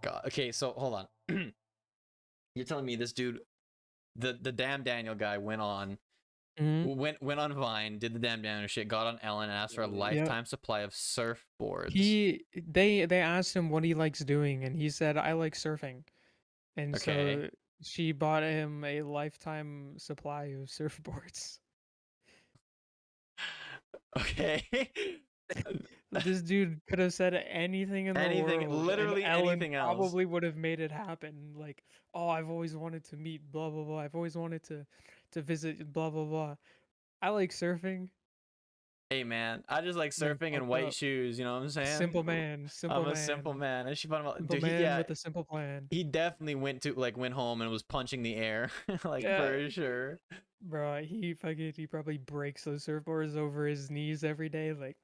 god. Okay, so hold on. You're telling me this dude, the damn Daniel guy, went on Vine, did the damn Daniel shit, got on Ellen, and asked for a lifetime supply of surfboards. They asked him what he likes doing, and he said, "I like surfing," and Okay. so she bought him a lifetime supply of surfboards. Okay. This dude could have said anything in the Anything, world, and literally Ellen anything else. probably would have made it happen. Like, oh, I've always wanted to meet blah blah blah. I've always wanted to visit blah blah blah. I like surfing. Hey man, I just like Man, surfing in fucked white up. shoes, you know what I'm saying? Simple man, I'm simple a simple man, man. And she found out, simple dude, man with a simple plan. he definitely went home and was punching the air, like Yeah, for sure. bro, he probably breaks those surfboards over his knees every day. Like,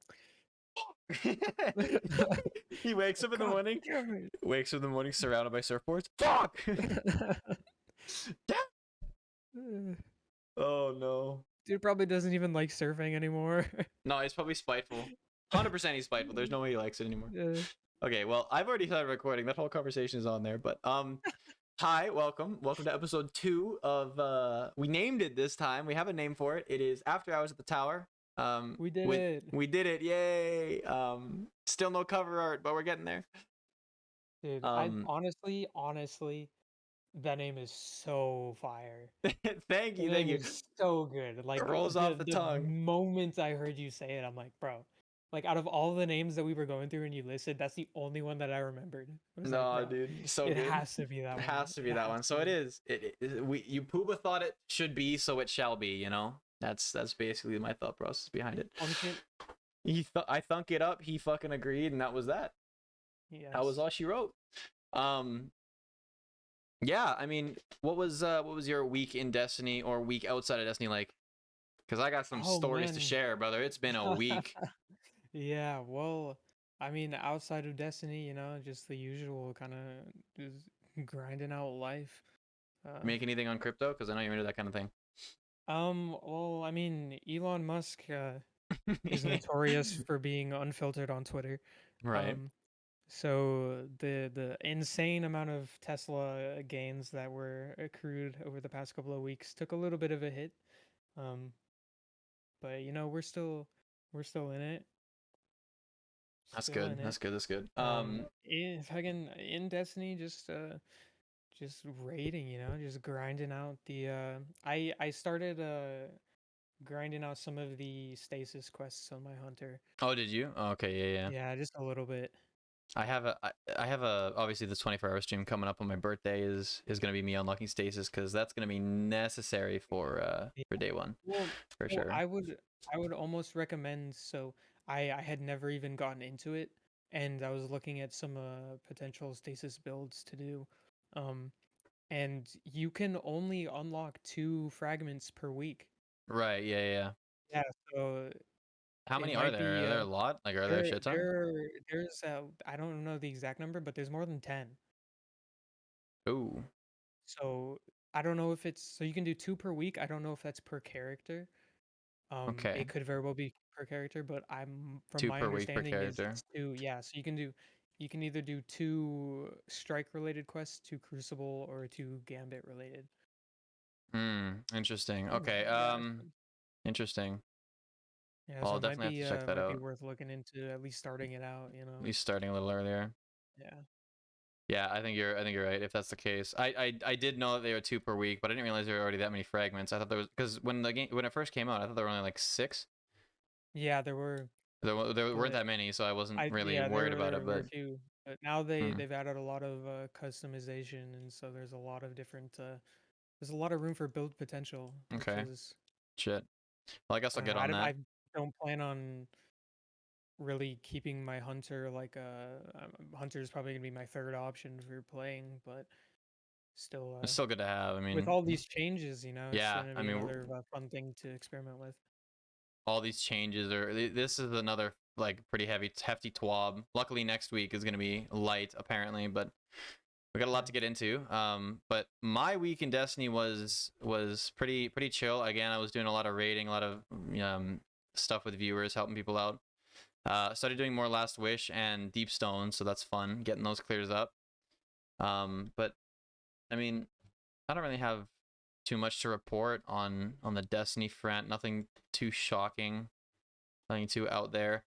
He wakes up in the God morning, damn it. surrounded by surfboards. Fuck! Oh no. Dude probably doesn't even like surfing anymore. No, he's probably spiteful. 100% he's spiteful. There's no way he likes it anymore. Yeah. Okay, well, I've already started recording. That whole conversation is on there, but hi, welcome to episode 2 of we named it this time. We have a name for it. It is After Hours at the Tower. We did it. We did it. Yay. Still no cover art, but we're getting there. Dude, I honestly, that name is so fire. Thank The you. name is so good. Like, It rolls off the the tongue. moment I heard you say it, I'm like, bro. Like, out of all the names that we were going through and you listed, that's the only one that I remembered. I was like, No, bro, dude, so it good. has to be that It one. has to be that one. So it is. You Pooba thought it should be, so it shall be. You know, that's basically my thought process behind it. I thunk it up. He fucking agreed, and that was that. Yes. That was all she wrote. Yeah, I mean, what was your week in Destiny or week outside of Destiny like? Because I got some stories to share, brother. It's been a week. Yeah, well, I mean, outside of Destiny, you know, just the usual kind of just grinding out life. Make anything on crypto? Because I know you're into that kind of thing. Well, I mean, Elon Musk is notorious for being unfiltered on Twitter. Right. So the insane amount of Tesla gains that were accrued over the past couple of weeks took a little bit of a hit. But you know, we're still in it. That's good. That's good. That's good. If I can in Destiny, just raiding, you know, just grinding out the I started grinding out some of the stasis quests on my hunter. Oh, did you? Oh, okay, yeah. Yeah, just a little bit. I have a obviously this 24-hour stream coming up on my birthday is gonna be me unlocking stasis because that's gonna be necessary for day one. Well, sure. I would almost recommend. So I had never even gotten into it, and I was looking at some potential stasis builds to do. And you can only unlock 2 fragments per week. Right. Yeah. Yeah. So how many are there? Are there a lot? Like, are there a shit ton? There's I don't know the exact number, but there's more than 10. Ooh. So I don't know if it's so you can do 2 per week. I don't know if that's per character. Okay. It could very well be per character, but I'm from 2 my per week per understanding is character. it's 2. Yeah, so you can either do 2 strike related quests, 2 crucible, or 2 gambit related. Interesting. Okay. Interesting. Yeah, well, so I'll it might definitely be have to check that out. worth looking into, at least starting it out, you know. At least starting a little earlier. Yeah. Yeah, I think you're right. If that's the case, I did know that they were 2 per week, but I didn't realize there were already that many fragments. I thought there was because when it first came out, I thought there were only like 6. Yeah, there were. There weren't that many, so I wasn't really Yeah, worried about it. were But a few. But now they've added a lot of customization, and so there's a lot of different. There's a lot of room for build potential. okay, Which is, shit. Well, I guess I'll get on that. I don't plan on really keeping my hunter like hunter is probably gonna be my third option for playing, but still. It's still good to have. I mean, with all these changes, you know, yeah. it's gonna be another fun thing to experiment with. All these changes are. This is another like pretty hefty TWAB. Luckily, next week is gonna be light apparently, but we got a lot to get into. But my week in Destiny was pretty chill. Again, I was doing a lot of raiding, a lot of stuff with viewers, helping people out. Started doing more Last Wish and Deep Stone, so that's fun, getting those clears up. But I mean, I don't really have too much to report on the Destiny front. Nothing too shocking, nothing too out there.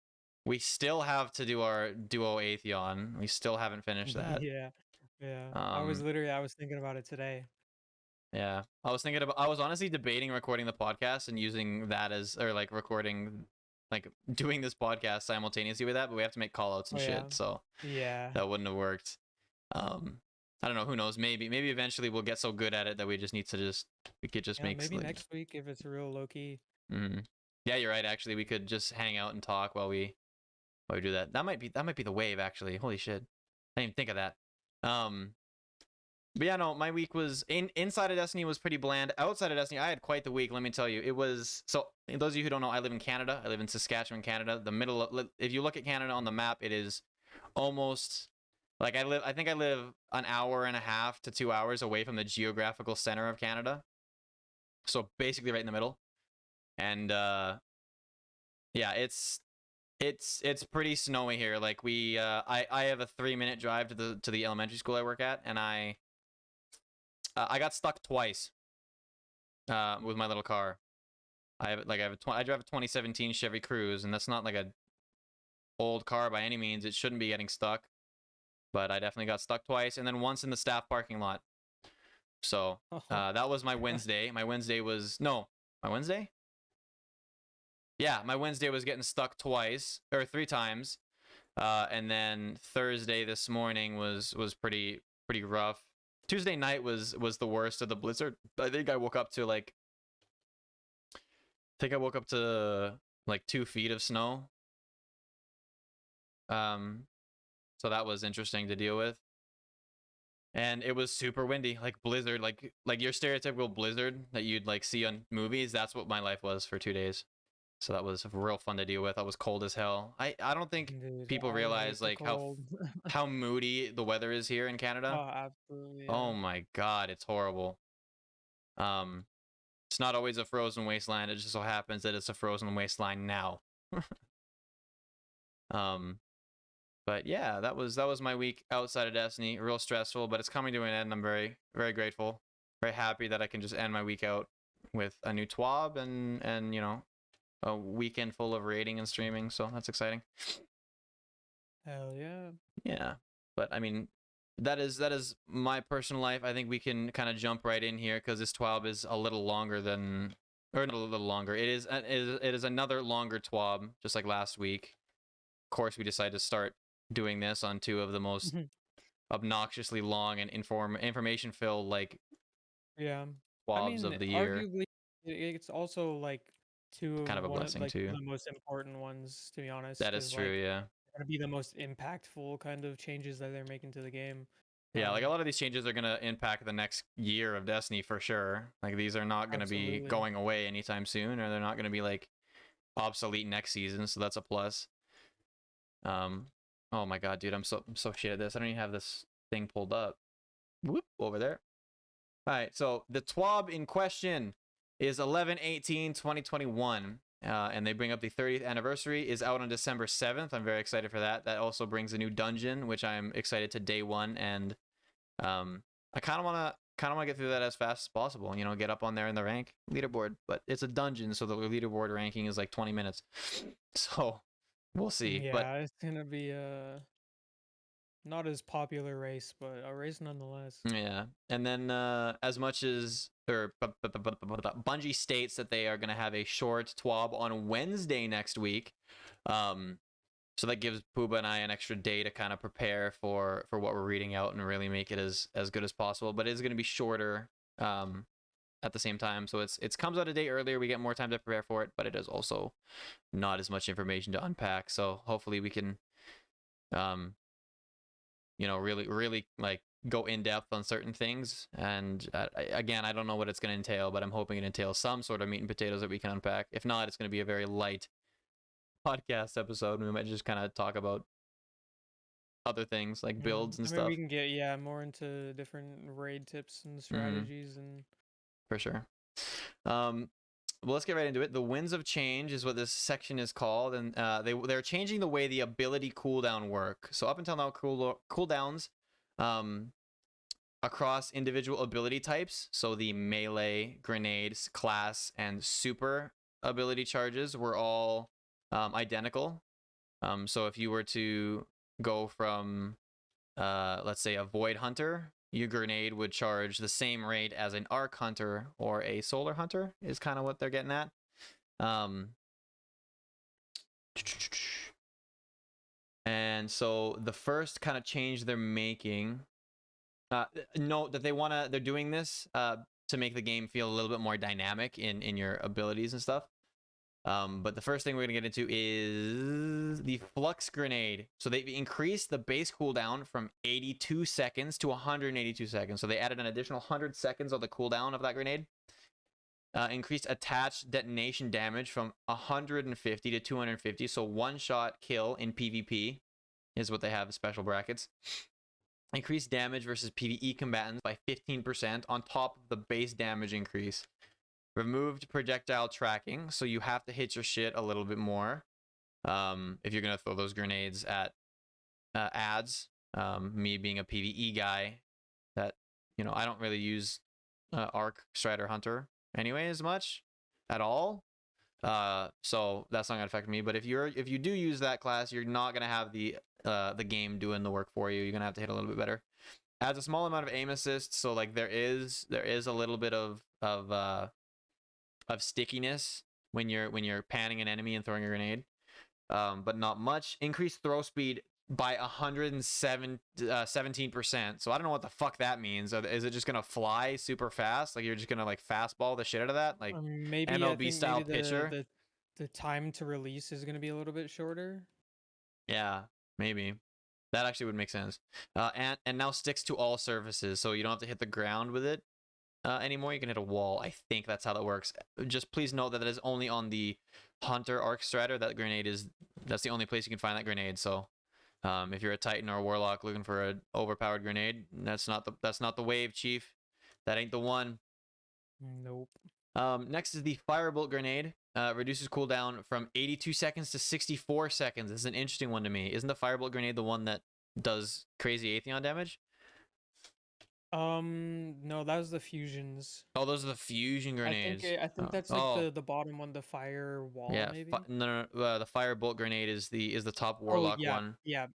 We still have to do our duo Atheon. We still haven't finished that. Yeah, yeah. I Um, was thinking about it today. yeah, I was honestly debating recording the podcast and using that as, or like recording, like doing this podcast simultaneously with that, but we have to make call outs Oh and yeah, shit, so yeah, that wouldn't have worked. I don't know, who knows, maybe eventually we'll get so good at it that we could just yeah. make Maybe next week if it's real low key. Yeah, you're right, actually we could just hang out and talk while we do that. That might be the wave, actually. Holy shit, I didn't even think of that. But yeah, no, my week was inside of Destiny was pretty bland. Outside of Destiny, I had quite the week. Let me tell you, it was so. Those of you who don't know, I live in Canada. I live in Saskatchewan, Canada. The middle of, if you look at Canada on the map, it is almost like I think I live an hour and a half to 2 hours away from the geographical center of Canada. So basically, right in the middle. And yeah, it's pretty snowy here. Like I have a 3-minute drive to the elementary school I work at, and I got stuck twice with my little car. I drive a 2017 Chevy Cruze, and that's not like a old car by any means. It shouldn't be getting stuck, but I definitely got stuck twice, and then once in the staff parking lot. So that was my Wednesday. My Wednesday was no, my Wednesday. Yeah, my Wednesday was getting stuck twice or 3 times, and then Thursday this morning was pretty rough. Tuesday night was the worst of the blizzard. I think I woke up to like 2 feet of snow. So that was interesting to deal with. And it was super windy, like blizzard, like your stereotypical blizzard that you'd like see on movies. That's what my life was for 2 days. So that was real fun to deal with. I was cold as hell. I don't think Dude, people I hate realize the like cold. how moody the weather is here in Canada. Oh, absolutely, Oh yeah. my god, it's horrible. Um, it's not always a frozen wasteland. It just so happens that it's a frozen wasteland now. um, but yeah, that was my week outside of Destiny. Real stressful, but it's coming to an end. I'm very grateful, very happy that I can just end my week out with a new TWAB and a weekend full of raiding and streaming. So that's exciting. Hell yeah. Yeah, but I mean, that is my personal life. I think we can kind of jump right in here because this 12 is a little longer than, or not a little longer. It is another longer TWAB, just like last week. Of course, we decided to start doing this on 2 of the most obnoxiously long and information filled like Yeah. I TWABs mean, of the year. arguably, it's also like Kind of a blessing two too. of the most important ones, to be honest, That is because true. like Yeah. they're gonna be the most impactful kind of changes that they're making to the game. Yeah, like a lot of these changes are going to impact the next year of Destiny for sure. Like these are not going to be Absolutely. going away anytime soon, or they're not going to be like obsolete next season, so that's a plus. Oh my god, dude, I'm so shit at this. I don't even have this thing pulled up. Whoop, over there. All right, so the TWAB in question is 11/18/2021. And they bring up the 30th anniversary is out on December 7th. I'm very excited for that. That also brings a new dungeon, which I'm excited to day one. And I kind of want to get through that as fast as possible. You know, get up on there in the rank leaderboard. But it's a dungeon, so the leaderboard ranking is like 20 minutes. So we'll see. Yeah, But it's gonna be not as popular race, but a race nonetheless. yeah, and then as much as Bungie states that they are going to have a short TWAB on Wednesday next week, so that gives Pooba and I an extra day to kind of prepare for what we're reading out and really make it as good as possible. But it is going to be shorter at the same time, so it's comes out a day earlier. We get more time to prepare for it, but it is also not as much information to unpack. So hopefully we can really like go in depth on certain things. And again, I don't know what it's going to entail, but I'm hoping it entails some sort of meat and potatoes that we can unpack. If not, it's going to be a very light podcast episode. We might just kind of talk about other things like builds and I mean, stuff. we can get more into different raid tips and strategies and For sure. Well, let's get right into it. The Winds of Change is what this section is called, and they're changing the way the ability cooldown work. So up until now, cooldowns across individual ability types. So the melee, grenades, class, and super ability charges were all identical. So if you were to go from, let's say, a Void Hunter, your grenade would charge the same rate as an Arc Hunter or a Solar Hunter, is kind of what they're getting at. And so the first kind of change they're making, note that they're doing this to make the game feel a little bit more dynamic in your abilities and stuff. But the first thing we're going to get into is the Flux Grenade. So they've increased the base cooldown from 82 seconds to 182 seconds. So they added an additional 100 seconds on the cooldown of that grenade. Increased attached detonation damage from 150 to 250. So one shot kill in PvP is what they have, special brackets. Increased damage versus PvE combatants by 15% on top of the base damage increase. Removed projectile tracking, so you have to hit your shit a little bit more if you're gonna throw those grenades at ads. Me being a PvE guy, that I don't really use Arc, Strider, Hunter anyway as much at all. So that's not gonna affect me. But if you do use that class, you're not gonna have the game doing the work for you. You're gonna have to hit a little bit better. Adds a small amount of aim assist, so like there is a little bit of stickiness when you're panning an enemy and throwing a grenade, but not much. Increased throw speed by 17%. So I don't know what the fuck that means. Is it just gonna fly super fast? Like you're just gonna like fastball the shit out of that, like Maybe I MLB think style maybe pitcher? the time to release is gonna be a little bit shorter. Yeah, maybe. That actually would make sense. And now sticks to all surfaces, so you don't have to hit the ground with it anymore. You can hit a wall. I think that's how that works. Just please note that is only on the Hunter Arc Strider. That grenade that's the only place you can find that grenade. So if you're a Titan or a Warlock looking for an overpowered grenade, that's not the wave, Chief. That ain't the one. Nope. Next is the Firebolt Grenade. Reduces cooldown from 82 seconds to 64 seconds. This is an interesting one to me. Isn't the Firebolt Grenade the one that does crazy Atheon damage? No, that was the fusions. Oh, those are the fusion grenades. I think that's like the bottom one, the fire wall, yeah, maybe. no, the Firebolt Grenade is the top Oh Warlock yeah, one. yeah,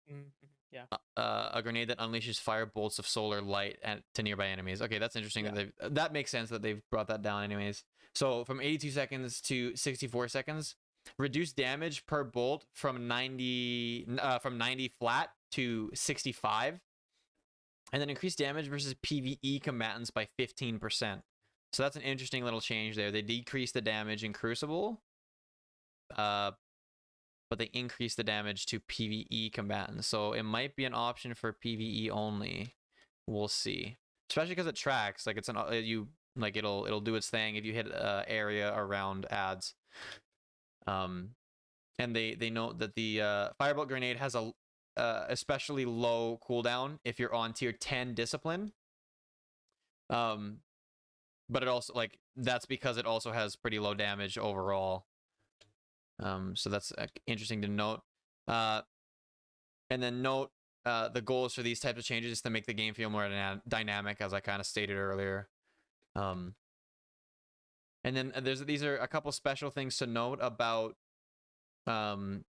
yeah. A grenade that unleashes fire bolts of solar light to nearby enemies. Okay, that's interesting. Yeah. That makes sense that they've brought that down anyways. So from 82 seconds to 64 seconds, reduce damage per bolt from 90 flat to 65, and then increase damage versus PvE combatants by 15%. So that's an interesting little change there. They decrease the damage in Crucible, but they increase the damage to PvE combatants. So it might be an option for PvE only. We'll see. Especially because it tracks. Like it'll do its thing if you hit area around ads. And they note that the Firebolt Grenade has a especially low cooldown if you're on tier 10 discipline. But it also that's because it also has pretty low damage overall. So that's interesting to note. And then note the goals for these types of changes is to make the game feel more dynamic, as I kind of stated earlier. And then these are a couple special things to note about the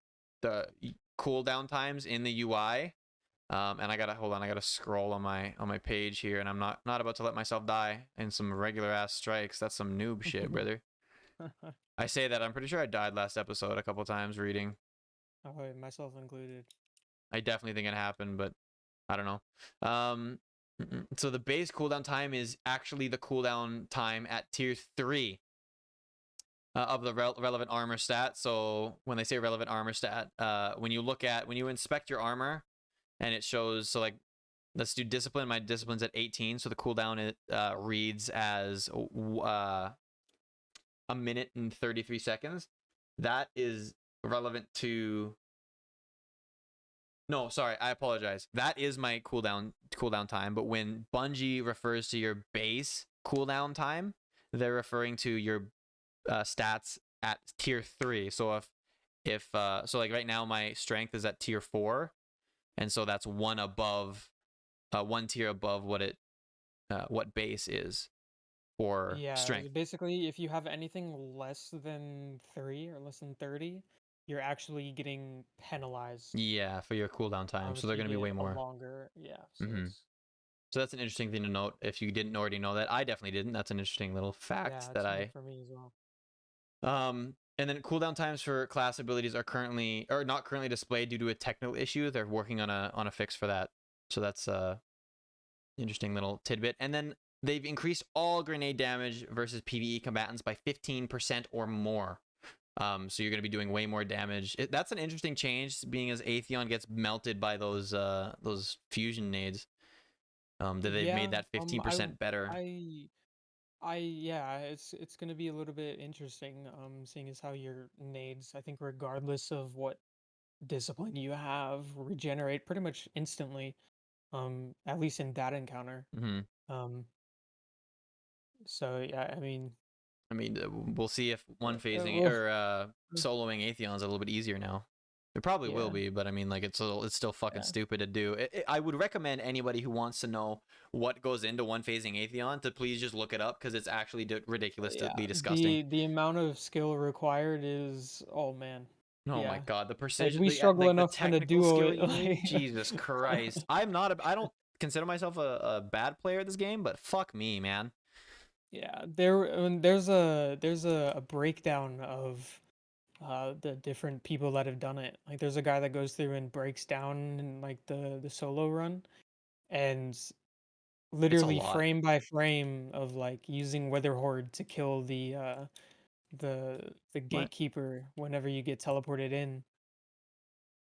cooldown times in the UI. And I gotta scroll on my page here, and I'm not about to let myself die in some regular ass strikes. That's some noob shit, brother. I say that, I'm pretty sure I died last episode a couple times reading. Oh, myself included. I definitely think it happened, but I don't know. So the base cooldown time is actually the cooldown time at tier 3 of the relevant armor stat. So when they say relevant armor stat, when you inspect your armor and it shows, so like, let's do discipline. My discipline's at 18, so the cooldown reads as 1 minute and 33 seconds. That is relevant to... No, sorry, I apologize. That is my cooldown time, but when Bungie refers to your base cooldown time, they're referring to your stats at tier 3. So if so like right now my strength is at tier 4, and so that's one tier above what it what base is for Yeah, strength. basically, if you have anything less than 3 or less than 30, you're actually getting penalized. Yeah, for your cooldown time. So If they're you going to be get way a more. longer, yeah. So Hmm. it's So that's an interesting thing to note. If you didn't already know that, I definitely didn't. That's an interesting little fact yeah, that it's new I. for me as well. And then cooldown times for class abilities are currently or not currently displayed due to a technical issue. They're working on a fix for that. So that's interesting little tidbit. And then they've increased all grenade damage versus PvE combatants by 15% or more. So you're going to be doing way more damage. That's an interesting change, being as Atheon gets melted by those fusion nades. That they've made Yeah, that 15% better. yeah, it's gonna be a little bit interesting, seeing as how your nades, I think regardless of what discipline you have, regenerate pretty much instantly, at least in that encounter. Hmm. Um, so yeah, I mean, I mean, we'll see if one phasing well, or soloing Atheon's a little bit easier now. It probably will yeah, be, but I mean, like it's still fucking yeah, stupid to do. I would recommend anybody who wants to know what goes into one phasing Atheon to please just look it up because it's actually yeah. ridiculously disgusting. The amount of skill required is, oh man, Oh my yeah. god, the Like precision, we struggle like the enough trying to technical duo skill it, you need. like. Jesus Christ, I don't consider myself a bad player at this game, but fuck me, man. Yeah, there's a breakdown of the different people that have done it. Like there's a guy that goes through and breaks down in like the solo run and It's a literally lot. frame by frame of like using Weather Horde to kill the What? gatekeeper whenever you get teleported in,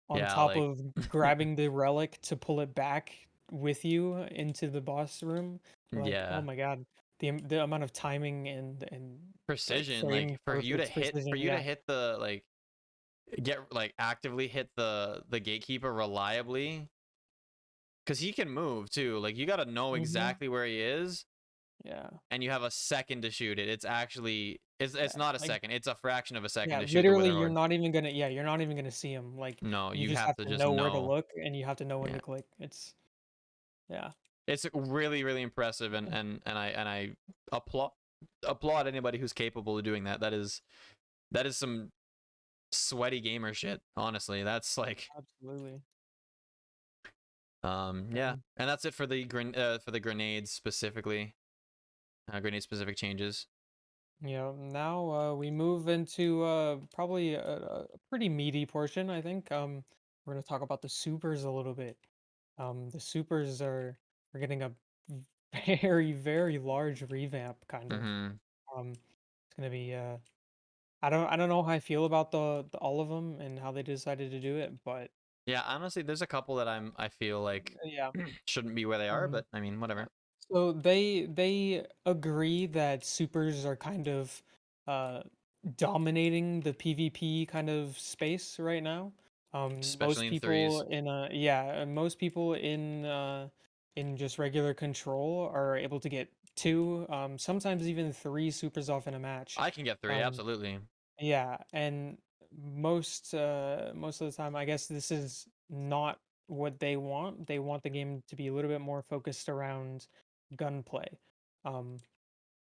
on Yeah, top like of grabbing the relic to pull it back with you into the boss room. Like, oh yeah. my god, the amount of timing and like Precision, frame like perfect for precision. you to Yeah, hit the like get like actively hit the gatekeeper reliably because he can move too. Like you got to know hmm, exactly where he is, yeah, and you have a second to shoot it. It's actually it's yeah. not a Like, second. It's a fraction of a second yeah, to shoot the literally, wither horde. you're not even gonna see him. Like, No, you you just have have to to just know where to know. look, and you have to know when Yeah, to click. It's yeah, it's really impressive, and I applaud applaud anybody who's capable of doing that. That is some sweaty gamer shit. Honestly, that's like absolutely. yeah, And and that's it for for the grenades specifically. Grenade specific changes. now we move into probably a pretty meaty portion, I think. We're gonna talk about the supers a little bit. The supers are getting a very large revamp, kind of. Hmm. It's gonna be I don't know how I feel about the all of them and how they decided to do it, but Yeah, honestly, there's a couple that I feel like yeah. shouldn't be where they are, Um, but I mean, yeah. whatever. So they agree that supers are kind of uh dominating the PvP kind of space right now. Especially Most in people threes. in most people in just regular control are able to get 2, sometimes even 3 supers off in a match. I can get three, Um, absolutely. yeah, and most of the time, I guess this is not what they want. They want the game to be a little bit more focused around gunplay, um,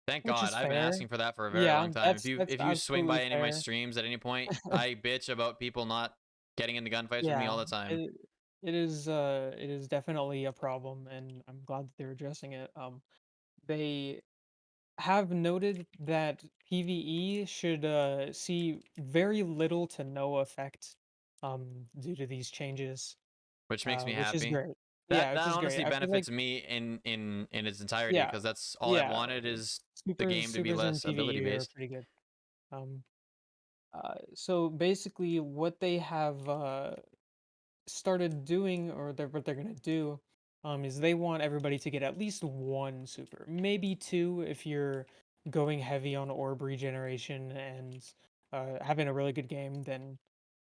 Thank which God. is I've been fair. asking for that for a very Yeah, long time. that's If you swing absolutely by any of my fair. streams at any point, I bitch about people not getting into gunfights with me Yeah, all the time. it it is definitely a problem, and I'm glad that they're addressing it. They have noted that PvE should see very little to no effect due to these changes, Which makes me which is happy. great. Yeah, which That is great. honestly I feel like benefits me in its entirety yeah, because that's all I've yeah, wanted is the supers game to be supers in less ability PvE are based. pretty good. Um, so basically, what they have started doing, or what they're gonna do, is they want everybody to get at least 1 super, maybe 2 if you're going heavy on orb regeneration and having a really good game. Then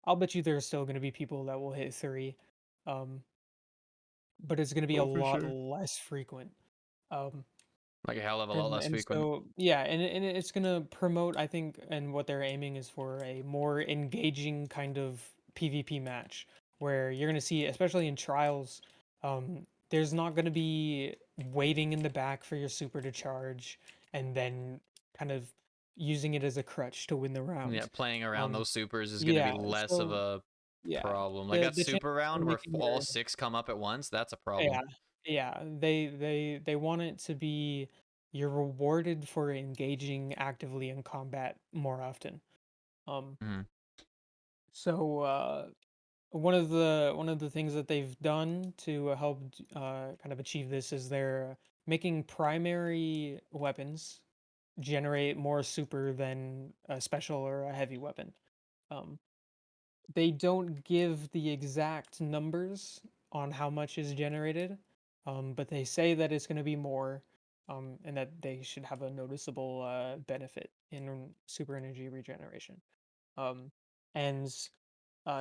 I'll bet you there's still gonna be people that will hit 3, um, but it's gonna be a Oh, for lot sure. less frequent. Um, Like a hell of a lot less and frequent. so yeah, and it's gonna promote, I think, and what they're aiming is for a more engaging kind of PvP match where you're gonna see, especially in trials, there's not gonna be waiting in the back for your super to charge, and then kind of using it as a crutch to win the Yeah, round. playing around Um, those supers is going to be yeah, less of so a yeah, problem. Like the that the chances super of round where making all your 6 come up at once, that's a problem. yeah, yeah, they want it to be you're rewarded for engaging actively in combat more often. Um, Hmm. so one of the things that they've done to help kind of achieve this is they're making primary weapons generate more super than a special or a heavy weapon. Um, they don't give the exact numbers on how much is generated, but they say that it's going to be more, and that they should have a noticeable benefit in super energy regeneration. Um, and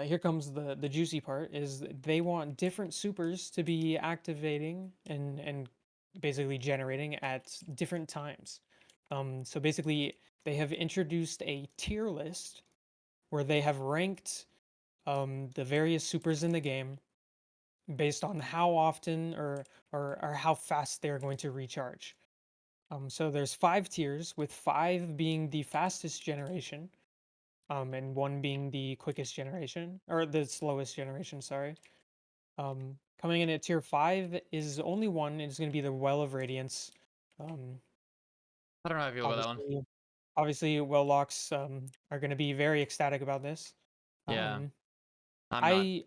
here comes the juicy part: is that they want different supers to be activating and basically generating at different times. So basically, they have introduced a tier list where they have ranked the various supers in the game based on how often or how fast they're going to recharge. So there's 5 tiers, with 5 being the fastest generation, and 1 being the quickest generation or the slowest generation. Sorry. Coming in at tier 5 is only one. It's going to be the Well of Radiance. Um, I don't know how I feel about that one. obviously, obviously, well locks are going to be very ecstatic about this. Yeah, Um, I'm not. I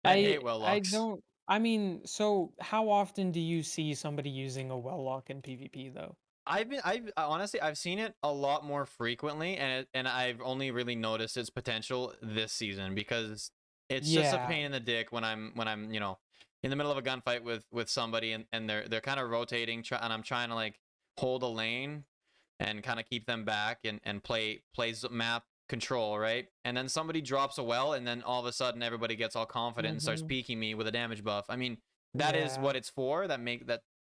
I hate well I locks. don't I mean, so how often do you see somebody using a well lock in PvP though? I've honestly I've seen it a lot more frequently, and I've only really noticed its potential this season because it's just a Yeah. pain in the dick when I'm in the middle of a gunfight with somebody, and they're kind of rotating, and I'm trying to like hold a lane and kind of keep them back and plays map control, right? And then somebody drops a well, and then all of a sudden everybody gets all confident and starts Hmm. peeking me with a damage buff. I mean, that is Yeah. what it's for.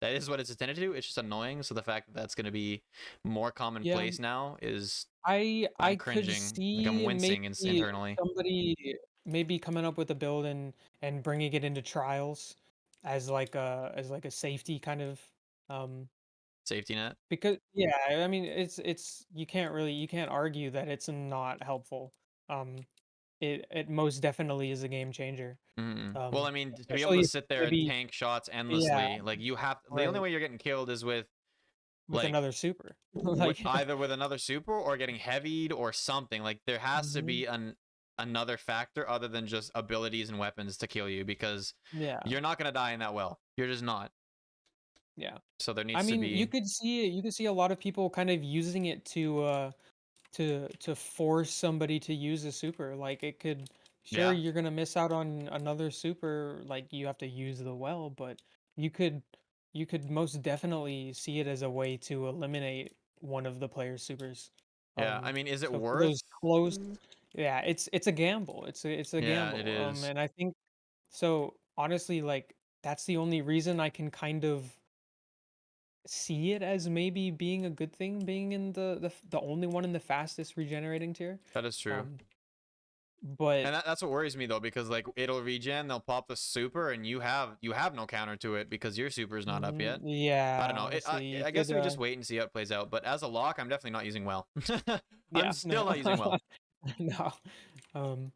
That is what it's intended to do. It's just annoying. So the fact that that's going to be more Yeah. commonplace now is I I'm could cringing. Like I'm see wincing internally. somebody maybe coming up with a build and bringing it into trials as like a safety kind of um Safety net. because yeah, I mean it's you can't argue that it's not helpful. Um it most definitely is a game changer. Well, I mean, to be able Especially to if sit it's there gonna and be tank shots yeah, endlessly, like you have the only right, way you're getting killed is with with like another super. Like either with another super or getting heavied or something. Like there has to mhm, be another factor other than just abilities and weapons to kill you because yeah, you're not gonna die in that well. You're just not. yeah. So there I needs to mean, be you could see a lot of people kind of using it to force somebody to use a super. Like it could sure yeah you're gonna miss out on another super, like you have to use the well, but you could you could most definitely see it as a way to eliminate one of the player's supers. yeah. I mean, is it So for worth? those close, yeah, it's a gamble. It's a Yeah, it gamble. is. And I think so honestly, like that's the only reason I can kind of see it as maybe being a good thing, being in the only one in the fastest regenerating tier. That is true. Um, but And that's what worries me though, because like it'll regen, they'll pop the super, and you have no counter to it because your super is not up mhm, yet. I don't yeah, know. honestly, you I guess could we just wait and see how it plays out. But as a lock, I'm definitely not using well. I'm yeah, still no, not using well. no. Um,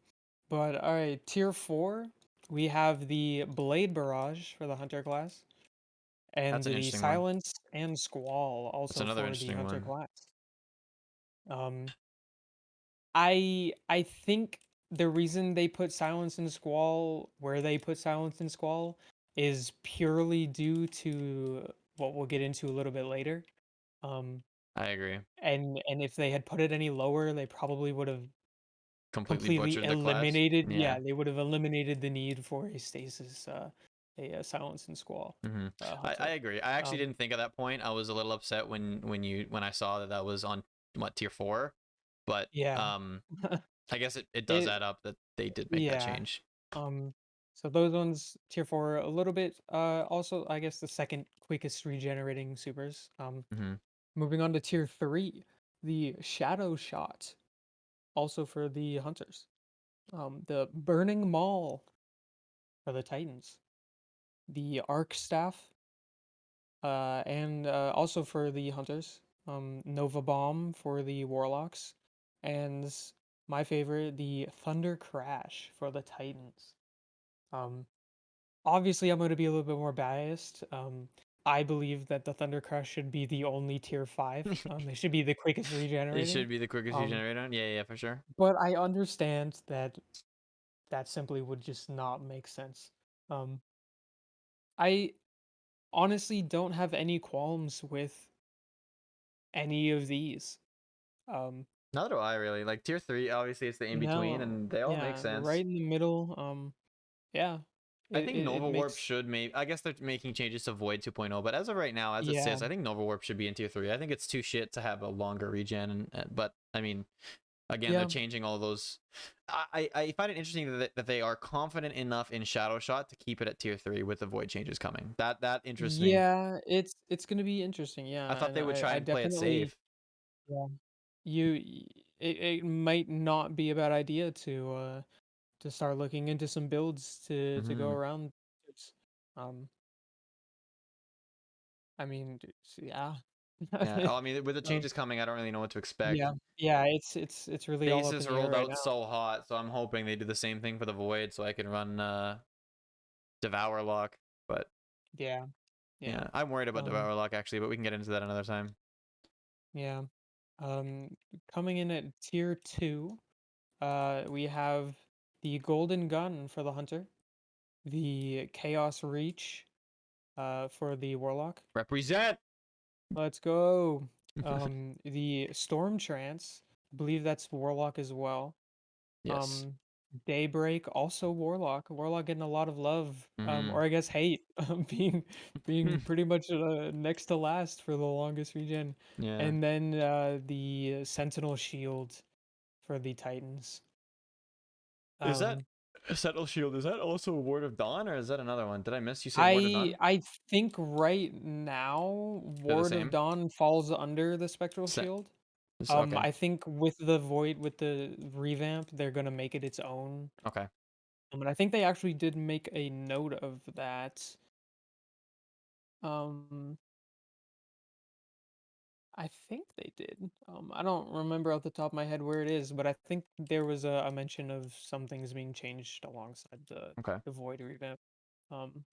but all right, tier 4, we have the Blade Barrage for the Hunter class, and That's an the interesting one. Silence and Squall That's also another for the interesting Hunter one. class. Um, I think the reason they put Silence and Squall where they put Silence and Squall is purely due to what we'll get into a little bit later. Um, I agree. and if they had put it any lower, they probably would have Completely completely butchered the class. eliminated. Yeah. Yeah, they would have eliminated the need for a stasis, Silence and Squall I hunter. agree. I actually Um, didn't think of that point. I was a little upset when I saw that was on what tier 4, but yeah, I guess it does it add up that they did make that yeah. change. Um, so those ones tier 4 a little bit. Also I guess the second quickest regenerating supers. Hmm. Moving on to tier 3, the Shadow Shot, also for the hunters. The Burning Maul for the Titans. the Arc Staff, and also for the Hunters, Nova Bomb for the Warlocks, and my favorite, the Thunder Crash for the Titans. Um, Obviously, I'm going to be a little bit more biased. I believe that the Thunder Crash should be the only tier 5. It should be the quickest It regenerating. should be the quickest you Um, generate on. Yeah, yeah, for sure. but I understand that that simply would just not make sense. Um, I honestly don't have any qualms with any of these. Um, Neither do I really. Like tier 3, obviously it's the in between, no, and they all make yeah, right sense. in the middle. Yeah, I think it Nova Warp makes, should maybe. I guess they're making changes to Void 2.0, but as of right now, as it yeah, sits, I think Nova Warp should be in tier 3. I think it's too shit to have a longer regen, but I mean, again, they're yeah, changing all those. I find it interesting that they are confident enough in Shadow Shot to keep it at tier 3 with the Void changes coming. That interests me. yeah. It's gonna be interesting. I Yeah, thought and they would try I and play it definitely, safe. yeah. It might not be a bad idea to start looking into some builds to go Hmm. around it. Um, I mean, yeah. Yeah. Oh, I mean, with the Um, changes coming, I don't really know what to expect. yeah, yeah. It's really all up in Stasis the air rolled right out now. so hot, so I'm hoping they do the same thing for the Void, so I can run Devour Lock. But Yeah, yeah. yeah, I'm worried about Um, Devour Lock actually, but we can get into that another time. yeah. Um, Coming in at tier 2, we have the Golden Gun for the Hunter, the Chaos Reach, for the Warlock. Represent. Let's go. The Storm Trance, I believe that's Warlock as well. Yes. Um, Daybreak, also Warlock. Warlock getting a lot of love, Hmm. or I guess hate, being pretty much next to last for the longest regen. Yeah. And then the Sentinel Shield for the Titans. Is that Um, Settle Shield? Is that also Ward of Dawn, or is that another one? Did I miss you say Ward of I Dawn? I think right now They're the Ward of same. Dawn falls under the Spectral Set. Shield. Okay. I think with the Void, with the revamp, they're gonna make it its own. Okay. And I think they actually did make a note of that. Um, I think they did. I don't remember off the top of my head where it is, but I think there was a mention of some things being changed alongside Okay. the Void revamp. Um,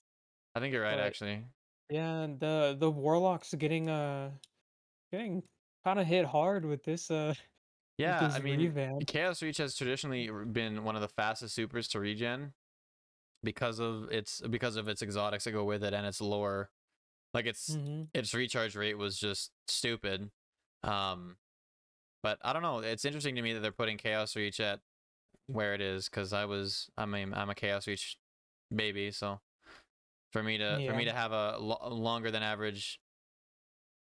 I think you're right but actually. yeah, the Warlocks getting kind of hit hard with Yeah, I this mean, revamp. Chaos Reach has traditionally been one of the fastest supers to regen because of its exotics that go with it and its lore. Like Hmm. its recharge rate was just stupid. Um, but I don't know. It's interesting to me that they're putting Chaos Reach at where it is because I'm a Chaos Reach baby, so for Yeah. me to have a longer than average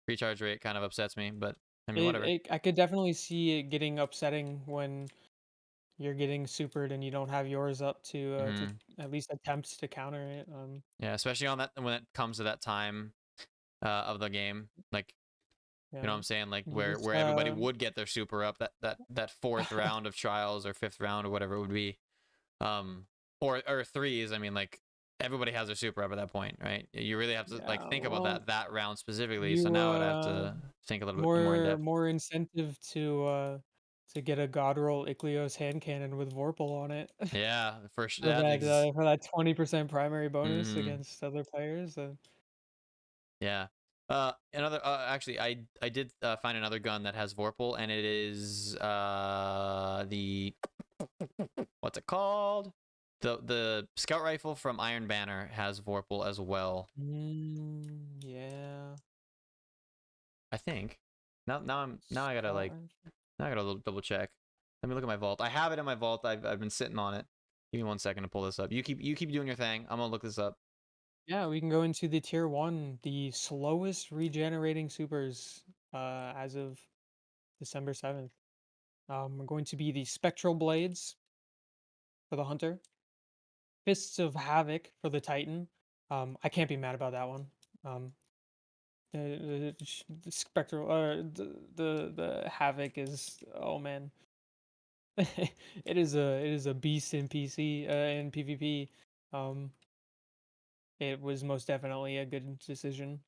recharge rate kind of upsets me. But I mean, whatever. I could definitely see it getting upsetting when you're getting supered and you don't have yours up to Hmm. at least attempt to counter it. Yeah, especially on that when it comes to that time of the game, like you know Yeah. what I'm saying, like Just where everybody would get their super up that fourth round of trials or fifth round or whatever it would be, um, or threes. I mean, like everybody has their super up at that point, right? You really have to like yeah. think about Well, that round specifically. So you now I'd have to think a little bit more in more depth. more incentive to get a God roll Ichlios hand cannon with Vorpal on it Yeah, for sure. That for that 20% primary bonus mm-hmm. against other players. Yeah. Another actually I did find another gun that has Vorpal and it is the what's it called? The scout rifle from Iron Banner has Vorpal as well. Yeah. I think. Now I gotta like Scar. now I gotta double check. Let me look at my vault. I have it in my vault. I've been sitting on it. Give me 1 second to pull this up. You keep doing your thing. I'm gonna look this up. Yeah, we can go into the tier 1, the slowest regenerating supers as of December 7th. We're going to be the Spectral Blades for the Hunter, Fists of Havoc for the Titan. I can't be mad about that one. Um, the Spectral, the Havoc is, oh man, it is a beast in PC in PvP. Um, it was most definitely a good decision.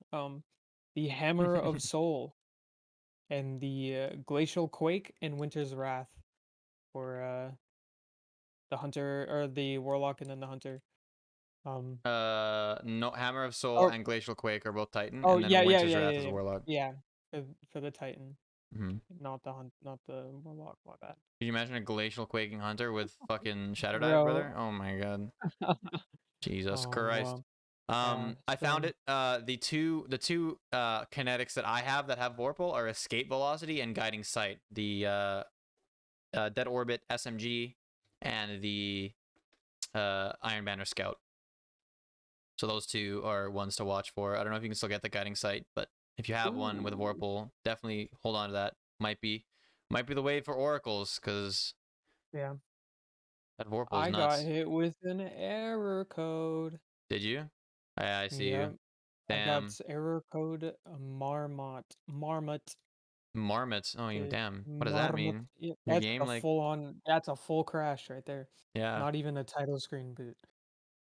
The Hammer of Soul and the Glacial Quake and Winter's Wrath for the Hunter or the Warlock and then the Hunter. No, Hammer of Soul Oh, and Glacial Quake are both Titan, oh and yeah, then yeah, Winter's yeah, Wrath yeah, is yeah. Warlock. Yeah, for the Titan, Mm-hmm. not the Warlock. My bad, Can you imagine a Glacial Quaking Hunter with fucking Shatter Dive, bro. brother? Oh my god. Jesus Oh Christ. wow. Yeah, I found same. it. The two kinetics that I have that have Vorpal are Escape Velocity and Guiding Sight. The Dead Orbit SMG and the Iron Banner Scout. So those two are ones to watch for. I don't know if you can still get the Guiding Sight, but if you have one with Ooh. Vorpal, definitely hold on to that. Might be the way for Oracles, because Yeah, that Vorpal is I got nuts. hit with an error code. Did you? I see you. Yep, I got Damn. error code Marmot. Marmots. Oh, you The damn. What does that Marmot. mean? Yeah, Your that's game, a like, full on. That's a full crash right there. yeah. Not even a title screen boot.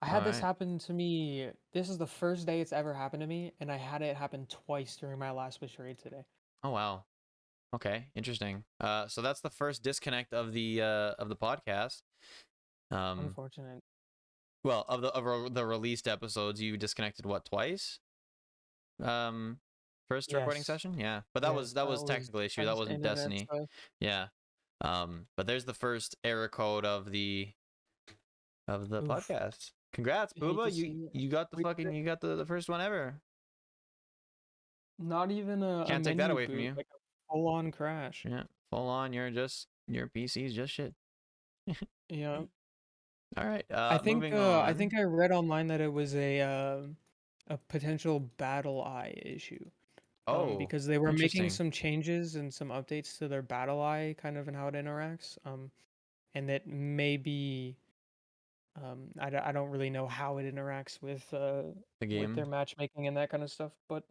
I All had this right. happen to me. This is the first day it's ever happened to me, and I had it happen twice during my last wish raid today. Oh wow. Okay, interesting. So that's the first disconnect of the podcast. Um, Unfortunate. well, the released episodes, you disconnected what, twice? Um, first recording Yes. session, yeah. But that Yes, was technical issue. that That was wasn't internet Destiny. stuff. Yeah. But there's the first error code of the Oof. podcast. Congrats, Hate Pooba. to see it. You got We did it. you got the first one ever. Not even a Can't take that menu away from boot, you. like a full on crash. Yeah, full on. Your PC's just shit. Yeah. All right. I Moving I on. think I read online that it was a potential battle eye issue. Oh, Because they were making interesting. some changes and some updates to their battle eye kind of and how it interacts. And that maybe I don't really know how it interacts The with their game. matchmaking and that kind of stuff, but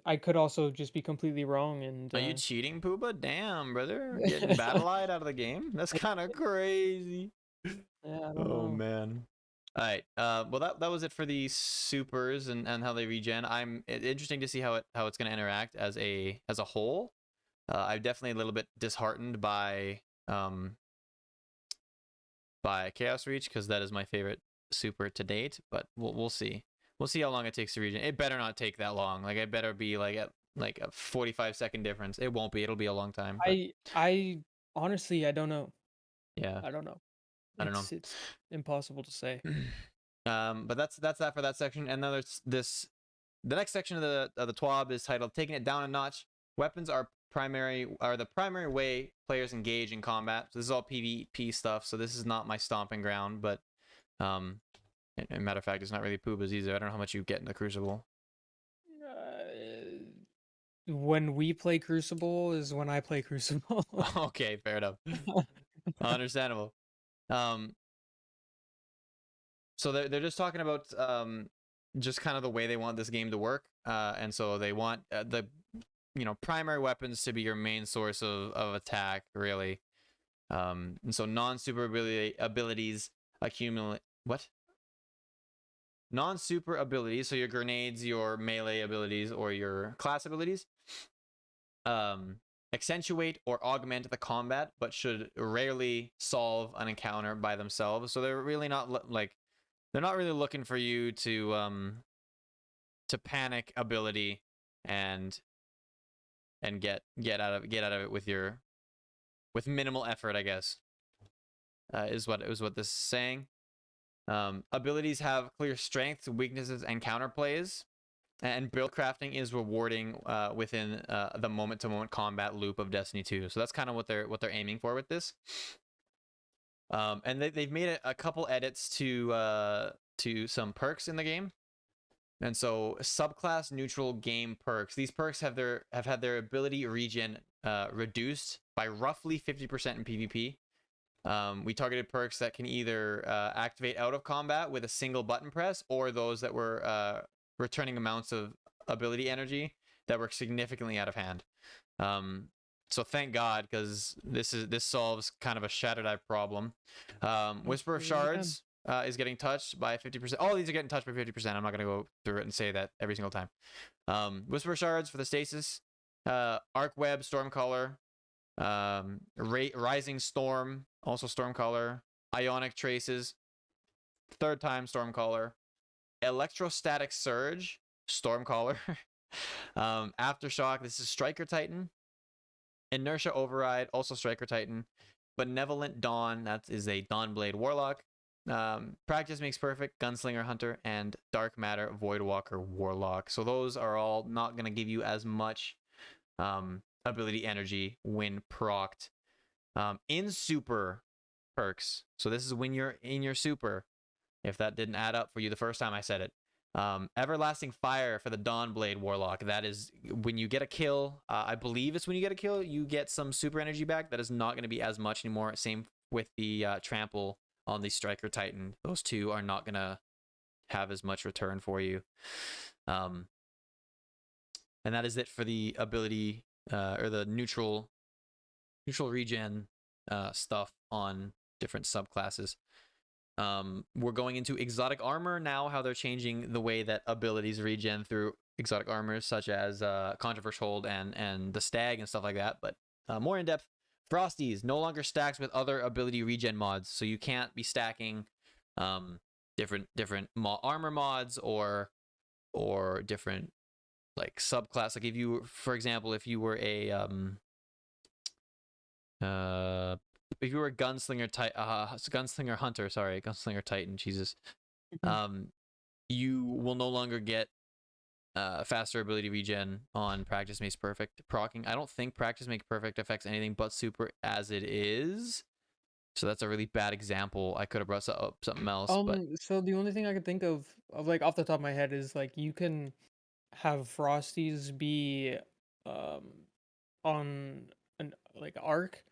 I could also just be completely wrong and Are you cheating, Pooba? Damn, brother. Getting battle-eyed out of the game? That's kind of crazy. yeah, I don't Oh know. man. All right. Well, that was it for the supers and how they regen. Interesting to see how it's going to interact as a whole. I'm definitely a little bit disheartened by Chaos Reach, because that is my favorite super to date. But we'll see. We'll see how long it takes to regen. It better not take that long. Like, it better be like a 45-second difference. It won't be. It'll be a long time. But I honestly I don't know. yeah, I don't know. I don't know. It's impossible to say. But that's that for that section. And then there's the next section of the TWAB is titled "Taking It Down a Notch." Weapons are the primary way players engage in combat. So this is all PvP stuff. So this is not my stomping ground, but matter of fact, it's not really Pooba's either. I don't know how much you get in the Crucible. When we play Crucible is when I play Crucible. Okay, fair enough. Understandable. Um, so they're just talking about just kind of the way they want this game to work, and so they want the primary weapons to be your main source of attack, really. And so non-super abilities accumulate what? Non-super abilities, so your grenades, your melee abilities, or your class abilities, accentuate or augment the combat, but should rarely solve an encounter by themselves. So they're really not they're not really looking for you to panic ability and get out of it with minimal effort, I guess. Is what this is saying. Abilities have clear strengths, weaknesses, and counterplays, and build crafting is rewarding within the moment-to-moment combat loop of Destiny 2. So that's kind of what they're aiming for with this. And they've made a couple edits to some perks in the game. And so subclass neutral game perks. These perks have had their ability regen reduced by roughly 50% in PvP. We targeted perks that can either activate out of combat with a single button press, or those that were returning amounts of ability energy that were significantly out of hand. So thank God, because this solves kind of a Shatter Dive problem. Whisper of Hopefully again. Shards is getting touched by 50%. All these are getting touched by 50%. I'm not going to go through it and say that every single time. Whisper Shards for the Stasis. Arc Web, Stormcaller. Rising Storm, also Stormcaller. Ionic Traces. Third time Stormcaller. Electrostatic Surge, Stormcaller. Aftershock, this is Striker Titan. Inertia Override, also Striker Titan. Benevolent Dawn, that is a Dawnblade Warlock. Practice Makes Perfect, Gunslinger Hunter, and Dark Matter, Voidwalker Warlock. So those are all not going to give you as much ability energy when procced. In super perks, so this is when you're in your super, if that didn't add up for you the first time I said it. Everlasting Fire for the Dawnblade Warlock. That is when you get a kill. I believe it's when you get a kill, you get some super energy back. That is not going to be as much anymore. Same with the Trample on the Striker Titan. Those two are not going to have as much return for you. And that is it for the ability or the neutral regen stuff on different subclasses. We're going into exotic armor now, how they're changing the way that abilities regen through exotic armors, such as Controversial Hold and the Stag and stuff like that. But more in depth, Frosties no longer stacks with other ability regen mods, so you can't be stacking different armor mods or different like subclass. Like if you, for example, if you were a Gunslinger Hunter, sorry, Gunslinger Titan, Jesus, you will no longer get faster ability regen on Practice Makes Perfect proccing. I don't think Practice Makes Perfect affects anything but super as it is. So that's a really bad example. I could have brought up something else, but So the only thing I could think of like off the top of my head is like you can have Frosties be on an like arc,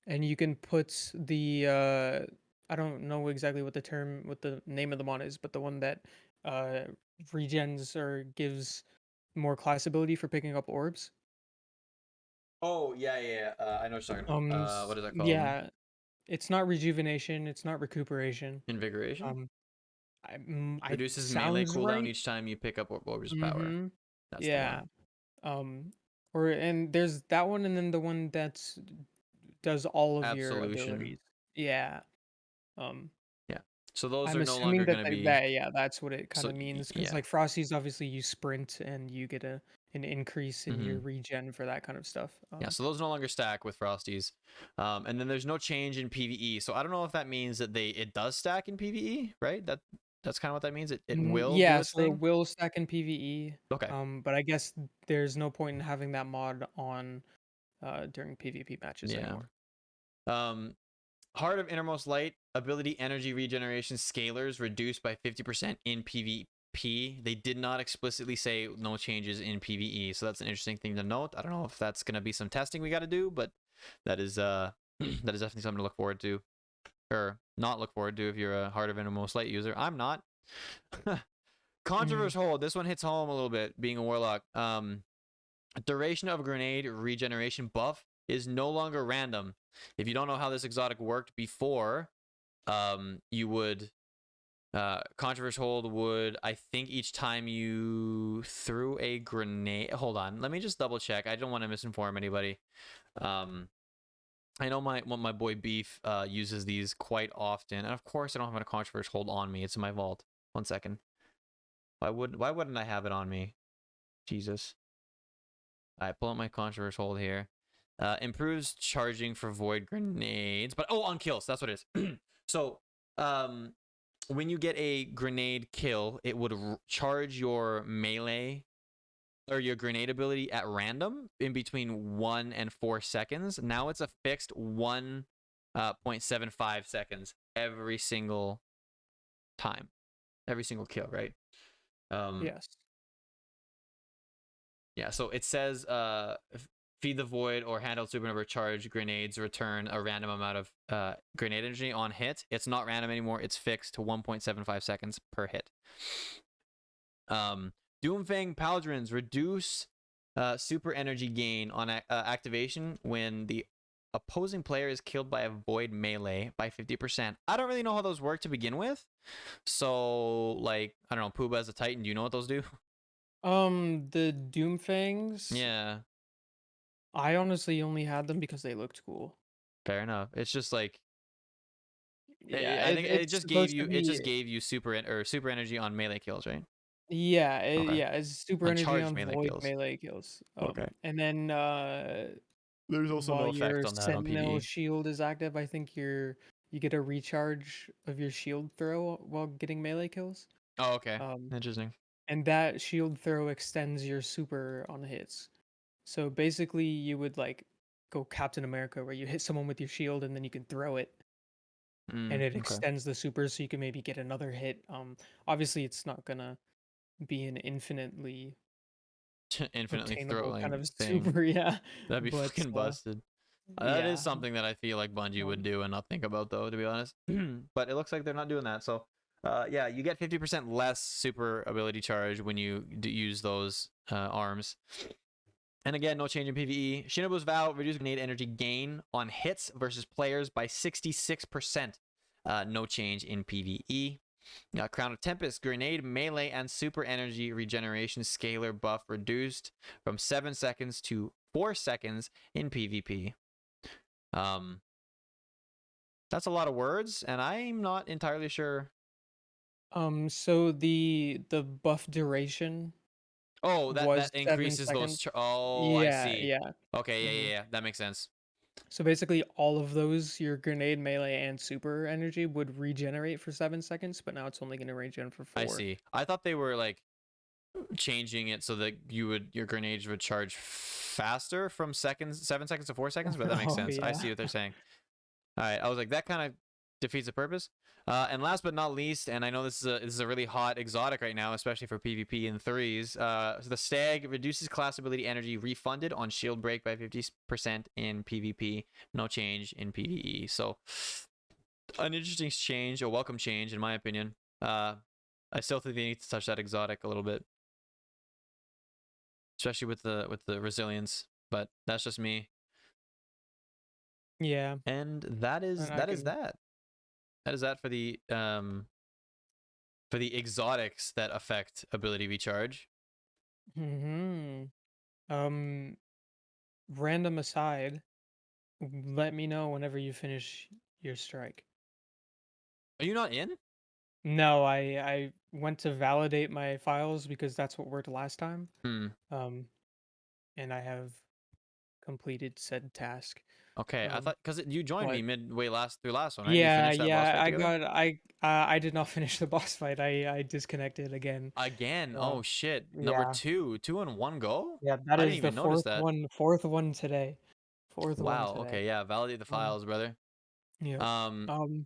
and you can put the I don't know exactly what the name of the mod is, but the one that regens or gives more class ability for picking up orbs. oh yeah. I know what you're talking about. What is that called? Yeah, it's not rejuvenation, it's not recuperation. Invigoration Um, I reduces melee sounds cooldown right. each time you pick up orbs of power. Mm-hmm. That's the Yeah. one. Or and there's that one, and then the one that's does all of your Absolution. abilities. Yeah. Um, Yeah. So those I'm are no assuming longer that going to be. yeah, that's what it kind So of means, because yeah. like Frosty's obviously you sprint and you get an increase in your Mm-hmm. regen for that kind of stuff. Yeah, so those no longer stack with Frosties. And then there's no change in PvE. So I don't know if that means that it does stack in PvE, right? That's kind of what that means. It will do Yeah, its so it thing. will stack in PvE. Okay. But I guess there's no point in having that mod on during PvP matches Yeah. anymore. Heart of Innermost Light, ability energy regeneration scalars reduced by 50% in PvP. They did not explicitly say no changes in PvE, so that's an interesting thing to note. I don't know if that's going to be some testing we got to do, but that is that is definitely something to look forward to, or not look forward to if you're a Heart of Innermost Light user. I'm not. Controversial Hold. This one hits home a little bit, being a warlock. Duration of grenade regeneration buff is no longer random. If you don't know how this exotic worked before, you would Controversial Hold would, I think, each time you threw a grenade. Hold on, let me just double check. I don't want to misinform anybody. I know my boy Beef uses these quite often, and of course I don't have a Controversial Hold on me. It's in my vault. 1 second. Why wouldn't I have it on me? Jesus. All right, pull up my Controversial Hold here. Improves charging for void grenades, but on kills. That's what it is. So, when you get a grenade kill, it would charge your melee or your grenade ability at random in between 1 and 4 seconds. Now it's a fixed 1.75 seconds every single time, every single kill, right? Yes. Yeah, so it says Feed the Void or Handheld Supernova Charge grenades return a random amount of grenade energy on hit. It's not random anymore. It's fixed to 1.75 seconds per hit. Doomfang Paladins reduce super energy gain on activation when the opposing player is killed by a void melee by 50%. I don't really know how those work to begin with. So, like, I don't know, Pooba as a Titan, do you know what those do? The Doomfangs. Yeah, I honestly only had them because they looked cool. fair enough. It's just like Yeah, I think it it's just gave supposed to you be. super energy on melee kills, right? Yeah, Okay. yeah, it's super On energy charged on melee void kills. melee kills. Okay. And then There's also no while effect your on that on Sentinel PvE. shield is active, I think you get a recharge of your shield throw while getting melee kills. Oh, okay. Um, Interesting. and that shield throw extends your super on hits. So basically, you would like go Captain America, where you hit someone with your shield and then you can throw it, and it Okay. extends the super, so you can maybe get another hit. Obviously, it's not gonna be an infinitely Infinitely obtainable kind throwing of thing. super, yeah. That'd be But fucking busted. That is yeah, something that I feel like Bungie would um, do and not think about, though, to be honest. But it looks like they're not doing that. So, yeah, you get 50% less super ability charge when you use those arms. And again, no change in PvE. Shinobu's Vow reduces grenade energy gain on hits versus players by 66%. No change in PvE. Crown of Tempest, grenade, melee, and super energy regeneration scalar buff reduced from 7 seconds to 4 seconds in PvP. That's a lot of words, and I'm not entirely sure. so the buff duration Oh, was that 7 increases those. seconds. Oh, I Yeah, see. yeah. Okay, hmm yeah. That makes sense. So basically, all of those, your grenade, melee, and super energy would regenerate for 7 seconds, but now it's only going to regen for I 4. see. I thought they were like changing it so that your grenades would charge faster from 7 seconds to 4 seconds, but that makes Oh sense. I yeah. see what they're saying. All right, I was like, that kind of defeats the purpose. And last but not least, and I know this is a really hot exotic right now, especially for PvP in threes. So the Stag reduces class ability energy refunded on shield break by 50% in PvP. No change in PvE. So an interesting change, a welcome change, in my opinion. I still think they need to touch that exotic a little bit, especially with the resilience. But that's just me. Yeah. And that is And I that is can. that. That is that for the exotics that affect ability recharge. hmm Um, Random aside, let me know whenever you finish your strike. Are you not in? No, I went to validate my files because that's what worked last time. Hmm. Um, and I have completed said task. Okay, I Um, thought because you joined me but midway through last one, right? We yeah, finished that boss yeah, fight together. I did not finish the boss fight. I disconnected again. Again. Uh, Oh shit. Number yeah, two in one go. yeah, that I didn't is the even notice that. fourth one today. Fourth one Wow. today. Okay. Yeah. Validate the Um, files, brother. yep. Um, Um,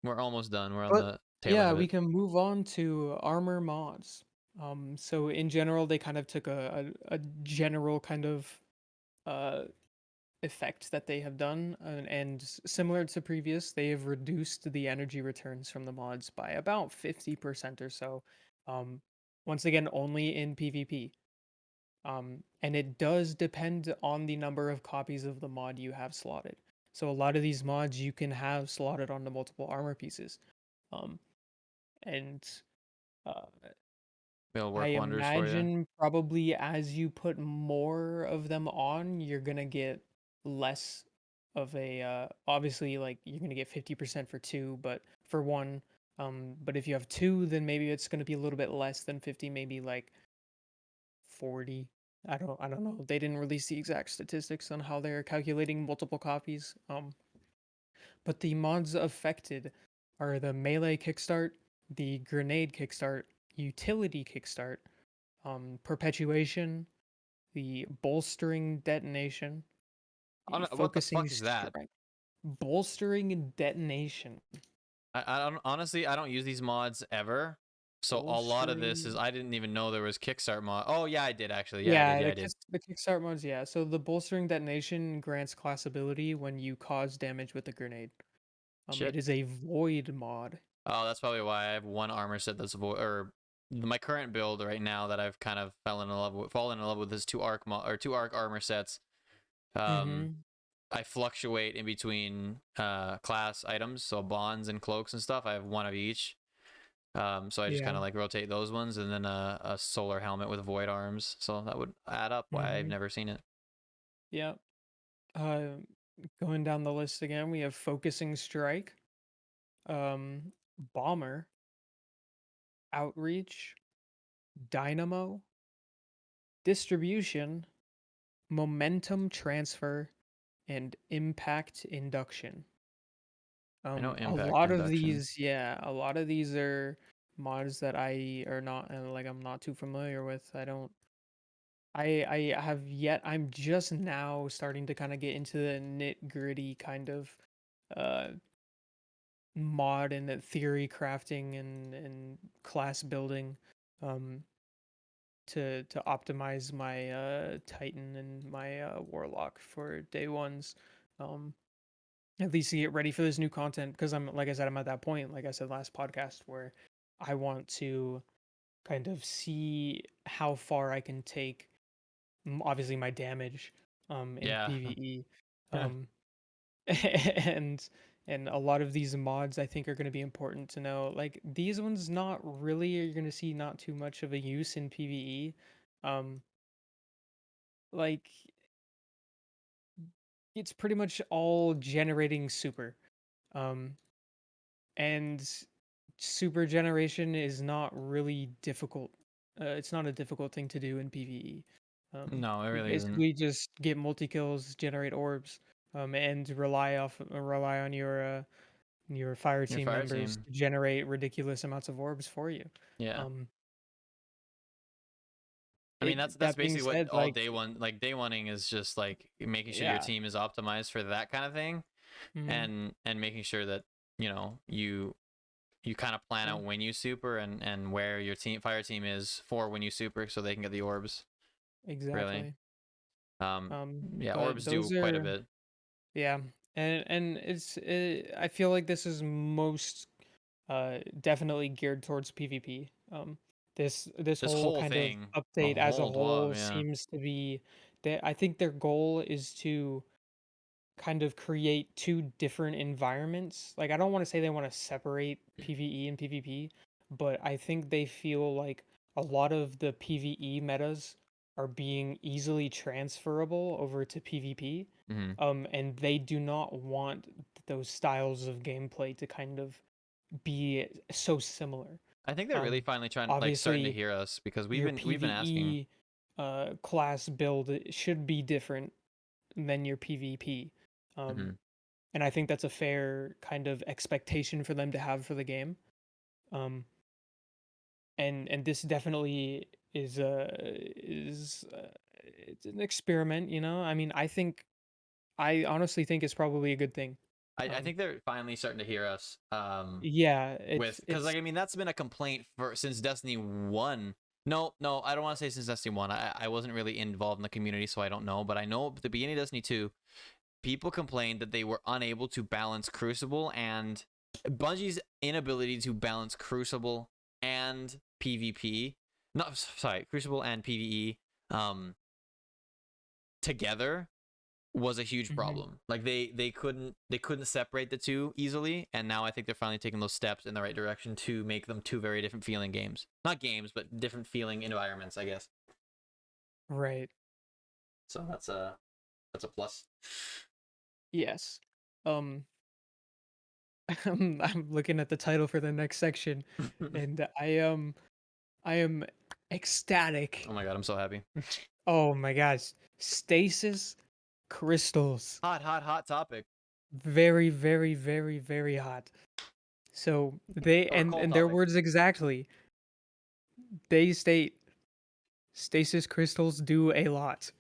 we're almost done. We're on but the tail end yeah, of we it. can move on to armor mods. So in general, they kind of took a general kind of uh effect that they have done, and similar to previous, they have reduced the energy returns from the mods by about 50% or so. Um, Once again, only in PvP. And it does depend on the number of copies of the mod you have slotted. So a lot of these mods you can have slotted onto multiple armor pieces. Um, and uh, It'll I work wonders for you. imagine probably as you put more of them on, you're gonna get less of a obviously like you're gonna get 50% for two, but for one, but if you have two, then maybe it's gonna be a little bit less than 50, maybe like 40. I don't know. They didn't release the exact statistics on how they're calculating multiple copies. But the mods affected are the melee kickstart, the grenade kickstart, utility kickstart, perpetuation, the bolstering detonation, the What the focusing fuck is that? strike. Bolstering detonation. I don't honestly. I don't use these mods ever. So a lot of this is Bolstering. I didn't even know there was Kickstart mod. Oh yeah, I did actually. Yeah, I did. Yeah, Yeah, I did. the kickstart modes. Yeah, so the bolstering detonation grants class ability when you cause damage with a grenade. Shit. It is a void mod. Oh, that's probably why I have one armor set that's or my current build right now that I've kind of fallen in love with is two arc armor sets. Um, Mm-hmm. I fluctuate in between class items, so bonds and cloaks and stuff. I have one of each. So I just kind Yeah. of like rotate those ones, and then a solar helmet with void arms. So that would add up. Why I've Mm-hmm. never seen it. Yeah. Uh, Going down the list again, we have Focusing Strike, Bomber, Outreach, Dynamo, Distribution, Momentum Transfer, and Impact Induction. I know A impact lot of induction. these, yeah, a lot of these are mods that I are not like I'm not too familiar with. I have yet. I'm just now starting to kind of get into the nit-gritty kind of uh mod and the theory crafting and class building um to optimize my Titan and my Warlock for day ones. Um at least to get ready for this new content because I'm like I said, I'm at that point, like I said last podcast, where I want to kind of see how far I can take obviously my damage in Yeah. PvE. Um and a lot of these mods I think are going to be important to know. Like these ones not really, you're going to see not too much of a use in PvE. Um like it's pretty much all generating super. Um and super generation is not really difficult. It's not a difficult thing to do in PvE. No, it You really isn't. basically just get multi kills, generate orbs, and rely on your fire Your team fire members team. to generate ridiculous amounts of orbs for you. Yeah. Um, I mean, that's that being basically what said, all like day one like day oneing is, just like making sure your yeah, team is optimized for that kind of thing, mhm, and making sure that you kind of plan yeah, out when you super, and where your fire team is for when you super, so they can get the orbs. Really. exactly. Um, yeah, But orbs do those quite a are bit. yeah, and I feel like this is most definitely geared towards PvP. This This whole whole kind of thing, the update as a whole whole TWAB, yeah. seems to be that I think their goal is to kind of create two different environments. Like I don't want to say they want to separate PvE and PvP, but I think they feel like a lot of the PvE metas are being easily transferable over to PvP. Hmm. And they do not want those styles of gameplay to kind of be so similar. I think they're really Um, finally starting to Obviously, hear us, because we've your been asking. PvE class build should be different than your PvP. Um, Hmm. and I think that's a fair kind of expectation for them to have for the game. Um, and this definitely is it's an experiment, you know. I mean, I honestly think it's probably a good thing. I Um, think they're finally starting to hear us. yeah, With, because like, I mean, that's been a complaint for since Destiny 1. No, I don't want to say since Destiny 1. I wasn't really involved in the community, so I don't know, but I know at the beginning of Destiny 2, people complained that they were unable to balance Crucible, and Bungie's inability to balance Crucible and PvP. No, sorry, Crucible and PvE um together was a huge mhm, problem. Like they couldn't separate the two easily, and now I think they're finally taking those steps in the right direction to make them two very different feeling games. Not games, but different feeling environments, I guess. right. So that's a plus. Yes. Um, I'm looking at the title for the next section, and I am ecstatic. Oh my god, I'm so happy. Oh my gosh, stasis crystals. Hot topic. Very, very, very, very hot. So they Or cold and their topic. words exactly. They state stasis crystals do a lot.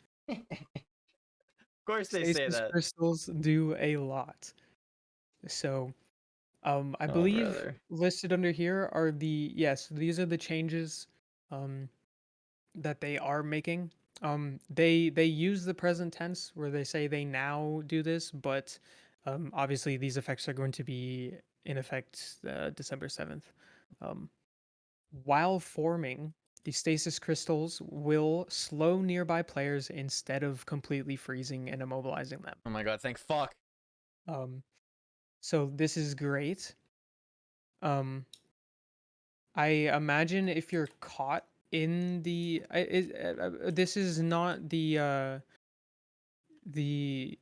Of course they say Stasis that. crystals do a lot. So I Oh believe brother. listed under here are the yes, these are the changes um that they are making. They use the present tense where they say they now do this, but obviously these effects are going to be in effect December 7th. Um, while forming, the stasis crystals will slow nearby players instead of completely freezing and immobilizing them. Oh my god, thank fuck. Um, so this is great. Um, I imagine if you're caught in this is not the the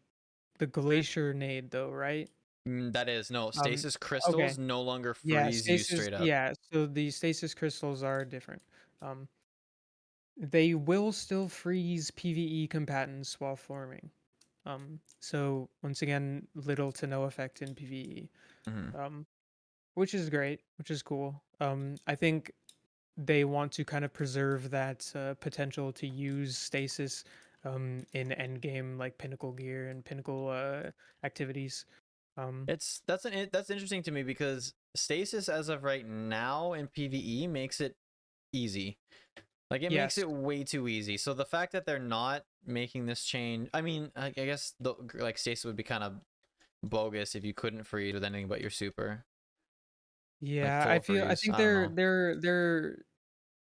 glacier nade though, right? That is no Um, stasis okay. crystals no longer Yeah, freeze you stasis. straight up. Yeah, so the stasis crystals are different. Um, they will still freeze PvE combatants while forming. So once again, little to no effect in PvE. Hmm. Um, which is great, which is cool. I think they want to kind of preserve that potential to use stasis in endgame like pinnacle gear and pinnacle activities. Um, That's interesting to me because stasis as of right now in PvE makes it easy. Like it makes yes, it way too easy. So the fact that they're not making this change, I mean, I guess like stasis would be kind of bogus if you couldn't freeze with anything but your super, like yeah, full I freeze. think I don't know.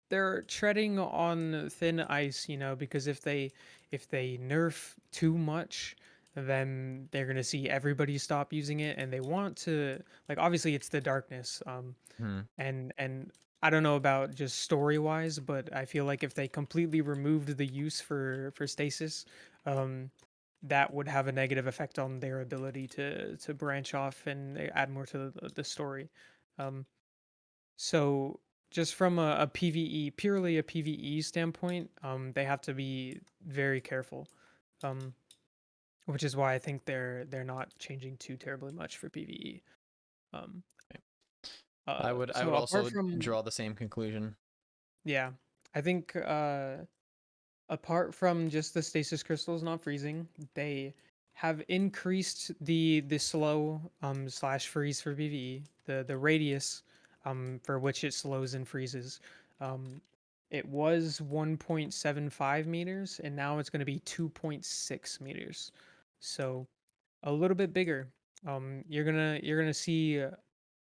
they're treading on thin ice, because if they nerf too much, then they're gonna see everybody stop using it, and they want to like obviously it's the darkness, Hmm. and I don't know about just story wise, but I feel like if they completely removed the use for stasis, um, that would have a negative effect on their ability to branch off and add more to the story. Um, so just from a PVE, purely a PVE standpoint, they have to be very careful. Um, which is why I think they're not changing too terribly much for PVE. Um, I would so apart also from draw the same conclusion. yeah, I think apart from just the stasis crystals not freezing, they have increased the slow slash freeze for PvE, the radius for which it slows and freezes. Um, it was 1.75 meters and now it's going to be 2.6 meters. So a little bit bigger. You're gonna see a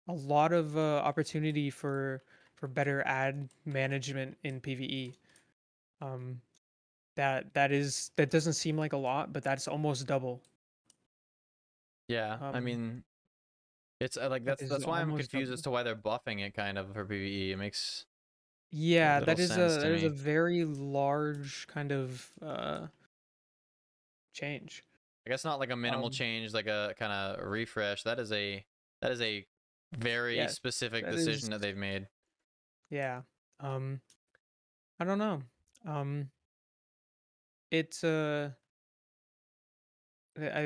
lot of opportunity for better ad management in PvE. Um, that doesn't seem like a lot, but that's almost double. Yeah, I Um, mean, it's like that is that's why I'm almost confused as double. to why they're buffing it kind of for PvE. It makes Yeah, little sense to that is a me. very large kind of change. I guess not like a minimal Um, change, like a kind of refresh. That is a very yes, specific that is decision that they've made. yeah. Um, I don't know. Um, it's I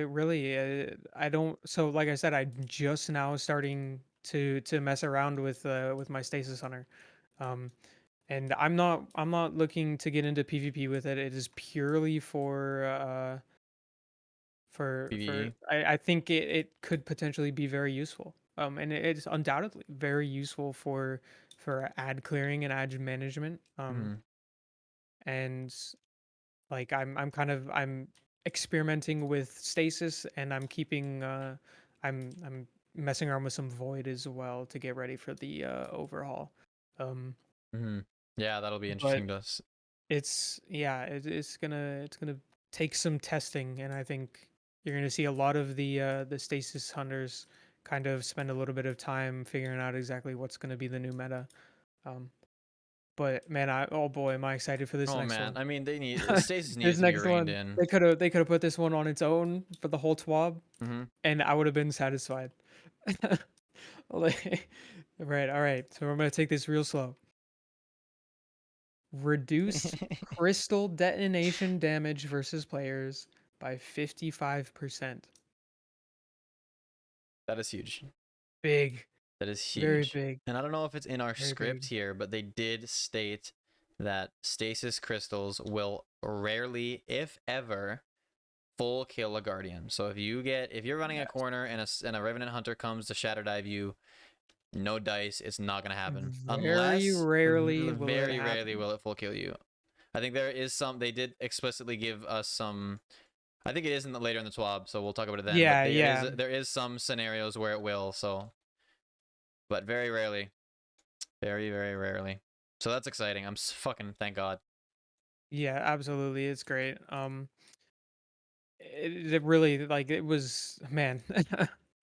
really I don't so like I said, I'm just now starting to mess around with my stasis hunter. Um, and I'm not looking to get into PvP with it. It is purely for PvE. I think it could potentially be very useful. And it's undoubtedly very useful for ad clearing and ad management. Hmm. And like I'm experimenting with stasis and I'm keeping I'm messing around with some void as well to get ready for the overhaul. Um, Hmm. Yeah, that'll be but interesting to. it's yeah, it's gonna take some testing, and I think you're gonna see a lot of the stasis hunters kind of spend a little bit of time figuring out exactly what's gonna be the new meta. Um, but man, I oh boy, am I excited for this Oh next man, one. I mean, stasis This needs to be next reined one, in. they could have put this one on its own for the whole TWAB, Hmm. and I would have been satisfied. Like, right, all right. So we're gonna take this real slow. Reduce crystal detonation damage versus players by 55%. That is huge. Big, That is very huge. big, And I don't know if it's in our very big. script here, but they did state that stasis crystals will rarely, if ever, full kill a guardian. So if you're running a Yes. corner and a revenant hunter comes to shatter dive you, no dice, it's not gonna happen Very unless rarely will it very rarely happen. will it full kill you. I think there is some. They did explicitly give us some. I think it is later in the TWAB, so we'll talk about it then. But Yeah, yeah. there is some scenarios where it will. So, but very rarely, very rarely. So that's exciting. I'm fucking thank God. Yeah, absolutely. It's great. It really like it was man.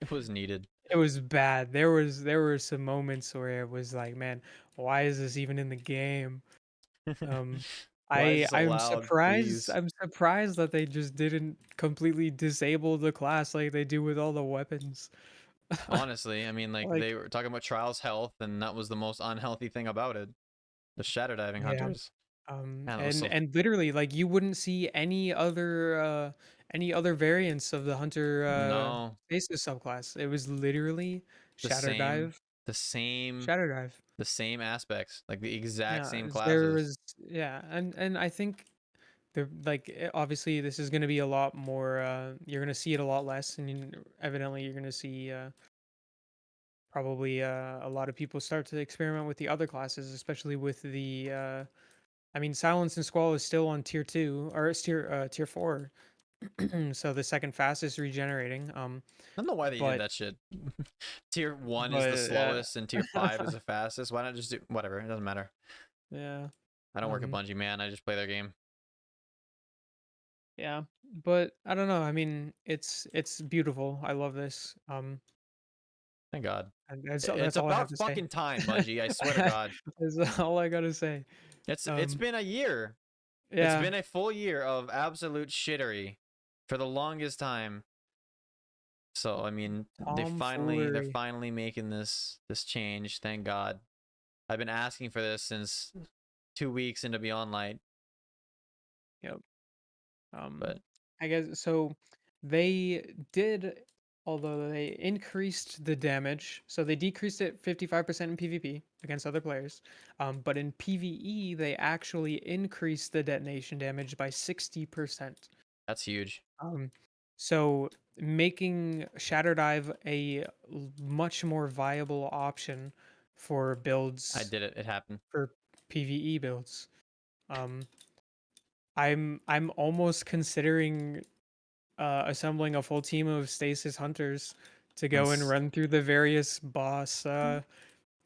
It was needed. It was bad. There were some moments where it was like, man, why is this even in the game? Um, Why is I this I'm allowed, surprised. please? I'm surprised that they just didn't completely disable the class like they do with all the weapons. Honestly, I mean, like they Like, were talking about Trials health, and that was the most unhealthy thing about it. The Shatter Diving yeah. Hunters. Man, it was And so literally, like, you wouldn't see any other variants of the hunter no stasis subclass. It was literally the Shatter same, Dive, the same, Shatter Dive. the same aspects, like the exact Yeah, same there classes. was yeah, and I think there like obviously this is going to be a lot more. You're going to see it a lot less, and evidently you're going to see probably a lot of people start to experiment with the other classes, especially with the. I mean, Silence and Squall is still on tier 2 or it's tier 4, so the second fastest regenerating. I don't know why they did But that shit. Tier 1 is the but slowest, and Tier 5 is the fastest. Why not just do whatever? It doesn't matter. yeah, I don't work at um, Bungie, man. I just play their game. yeah. But I don't know. I mean, it's beautiful. I love this. Thank God. And It's that's all I have about to say. fucking time, Bungie. I swear to God. That's all I gotta say. It's Um, been a year. It's yeah, been a full year of absolute shittery for the longest time. So I mean, they're tomfoolery. finally making this change. Thank God. I've been asking for this since 2 weeks into Beyond Light, Yep. but I guess so. They did, although they increased the damage, so they decreased it 55% in PvP against other players. But in PvE, they actually increased the detonation damage by 60%. that's huge. Um, so making Shatter Dive a much more viable option for I builds did it. It happened. for PvE builds. Um, I'm almost considering assembling a full team of stasis hunters to And go and run through the various boss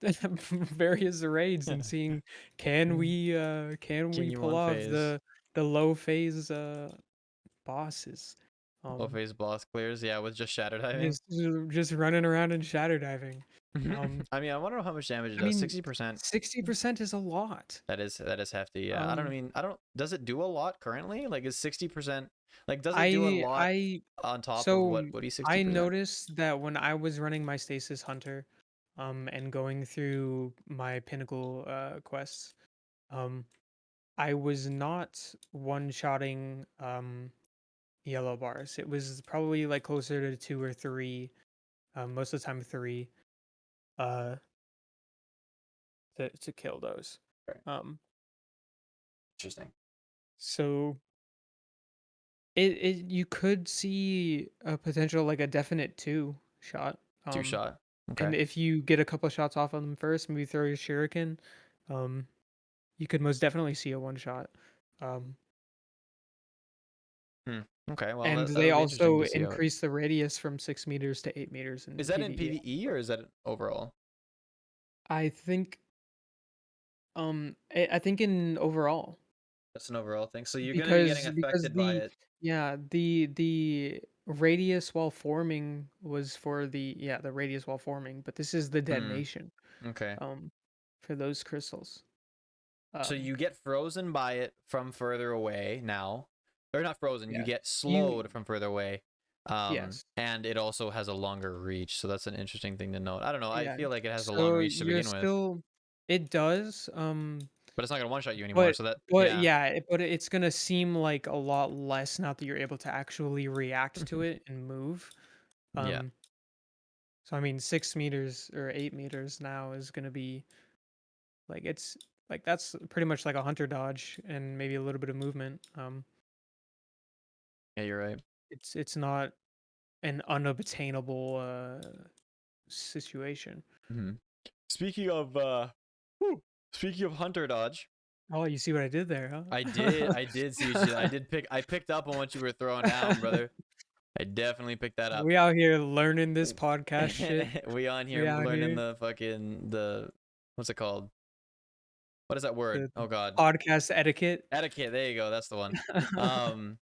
various raids and seeing can we continue pull on off phase. the low phase bosses. Low Um phase boss clears, yeah, with just shatter diving. just running around and shatter diving. Um I mean, I wonder how much damage it I does. mean 60%. 60% is a lot. That is hefty. Yeah. Um I don't does it do a lot currently? Like is 60%, like does it do a I lot I on top of so what would be I 60%? noticed that when I was running my stasis hunter, and going through my pinnacle quests, um, I was not one-shotting yellow bars. It was probably like closer to two or three, most of the time three, uh, to kill those. Right. Um, Interesting. so it you could see a potential like a definite two shot. Two shot. And Okay. if you get a couple shots off on them first, maybe throw your shuriken, um, you could most definitely see a one shot. Um, Hmm. Okay. Well, and that they would be interesting also to see how it. increase the radius from 6 meters to 8 meters Is in that in PvE. PvE or is that overall? I think I think in overall, That's an overall thing. So you're gonna be getting because affected by the it. yeah the radius while forming was for the radius while forming, but this is the Hmm. detonation Okay. um for those crystals. So Um, you get frozen by it from further away now. Or not frozen, you yeah, get you slowed from further away. yes. And it also has a longer reach, so that's an interesting thing to note. I don't know. I Yeah. feel like it has a long So reach to you're begin with, still it does, but it's not gonna one shot you anymore. but So that but yeah, yeah, but it's gonna seem like a lot less now that you're able to actually react to it and move. yeah, Um, so I mean 6 meters or 8 meters now is gonna be like it's like that's pretty much like a hunter dodge and maybe a little bit of movement. yeah. You're right. It's not an unobtainable situation. hmm Speaking of whew, speaking of hunter dodge, Oh, you see what I did there, I did see what you did. I picked up on what you were throwing down, huh? brother. I definitely picked that up. We out here learning this podcast shit. We on here We out learning here. the fucking the what's it called? what is that word? The Oh God, podcast etiquette. etiquette. There you go. That's the one. Um,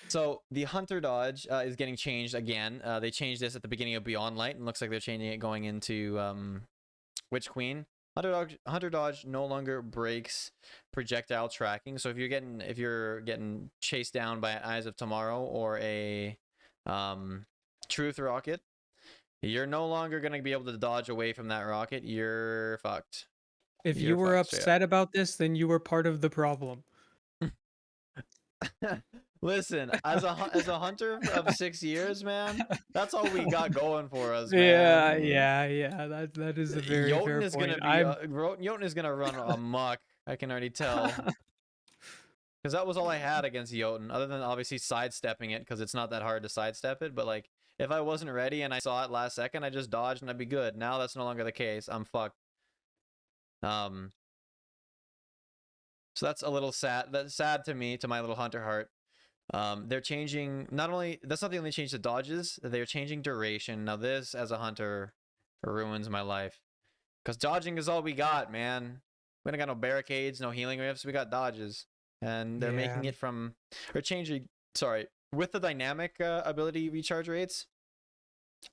so the hunter dodge is getting changed again. They changed this at the beginning of Beyond Light, and looks like they're changing it going into Witch Queen. Hunter dodge no longer breaks projectile tracking. So if you're getting chased down by Eyes of Tomorrow or a Truth rocket, you're no longer gonna be able to dodge away from that rocket. You're fucked. If you You're were fucked straight up. upset about this, then you were part of the problem. Listen, as a hunter of 6 years, man, that's all we got going for us, Yeah, man. yeah, yeah. That is a very Jotun fair is point. gonna be Jotun is gonna run amok. I can already tell. Because that was all I had against Jotun, other than obviously sidestepping it, because it's not that hard to sidestep it. But like, if I wasn't ready and I saw it last second, I just dodged and I'd be good. Now that's no longer the case. I'm fucked. So that's a little sad. That's sad to me, to my little hunter heart. They're changing. Not only that's not the only change to dodges. They're changing duration. Now this, as a hunter, ruins my life. Because dodging is all we got, man. We don't got no barricades, no healing rifts. We got dodges. And they're Yeah. making it from, or changing, sorry, with the dynamic ability recharge rates,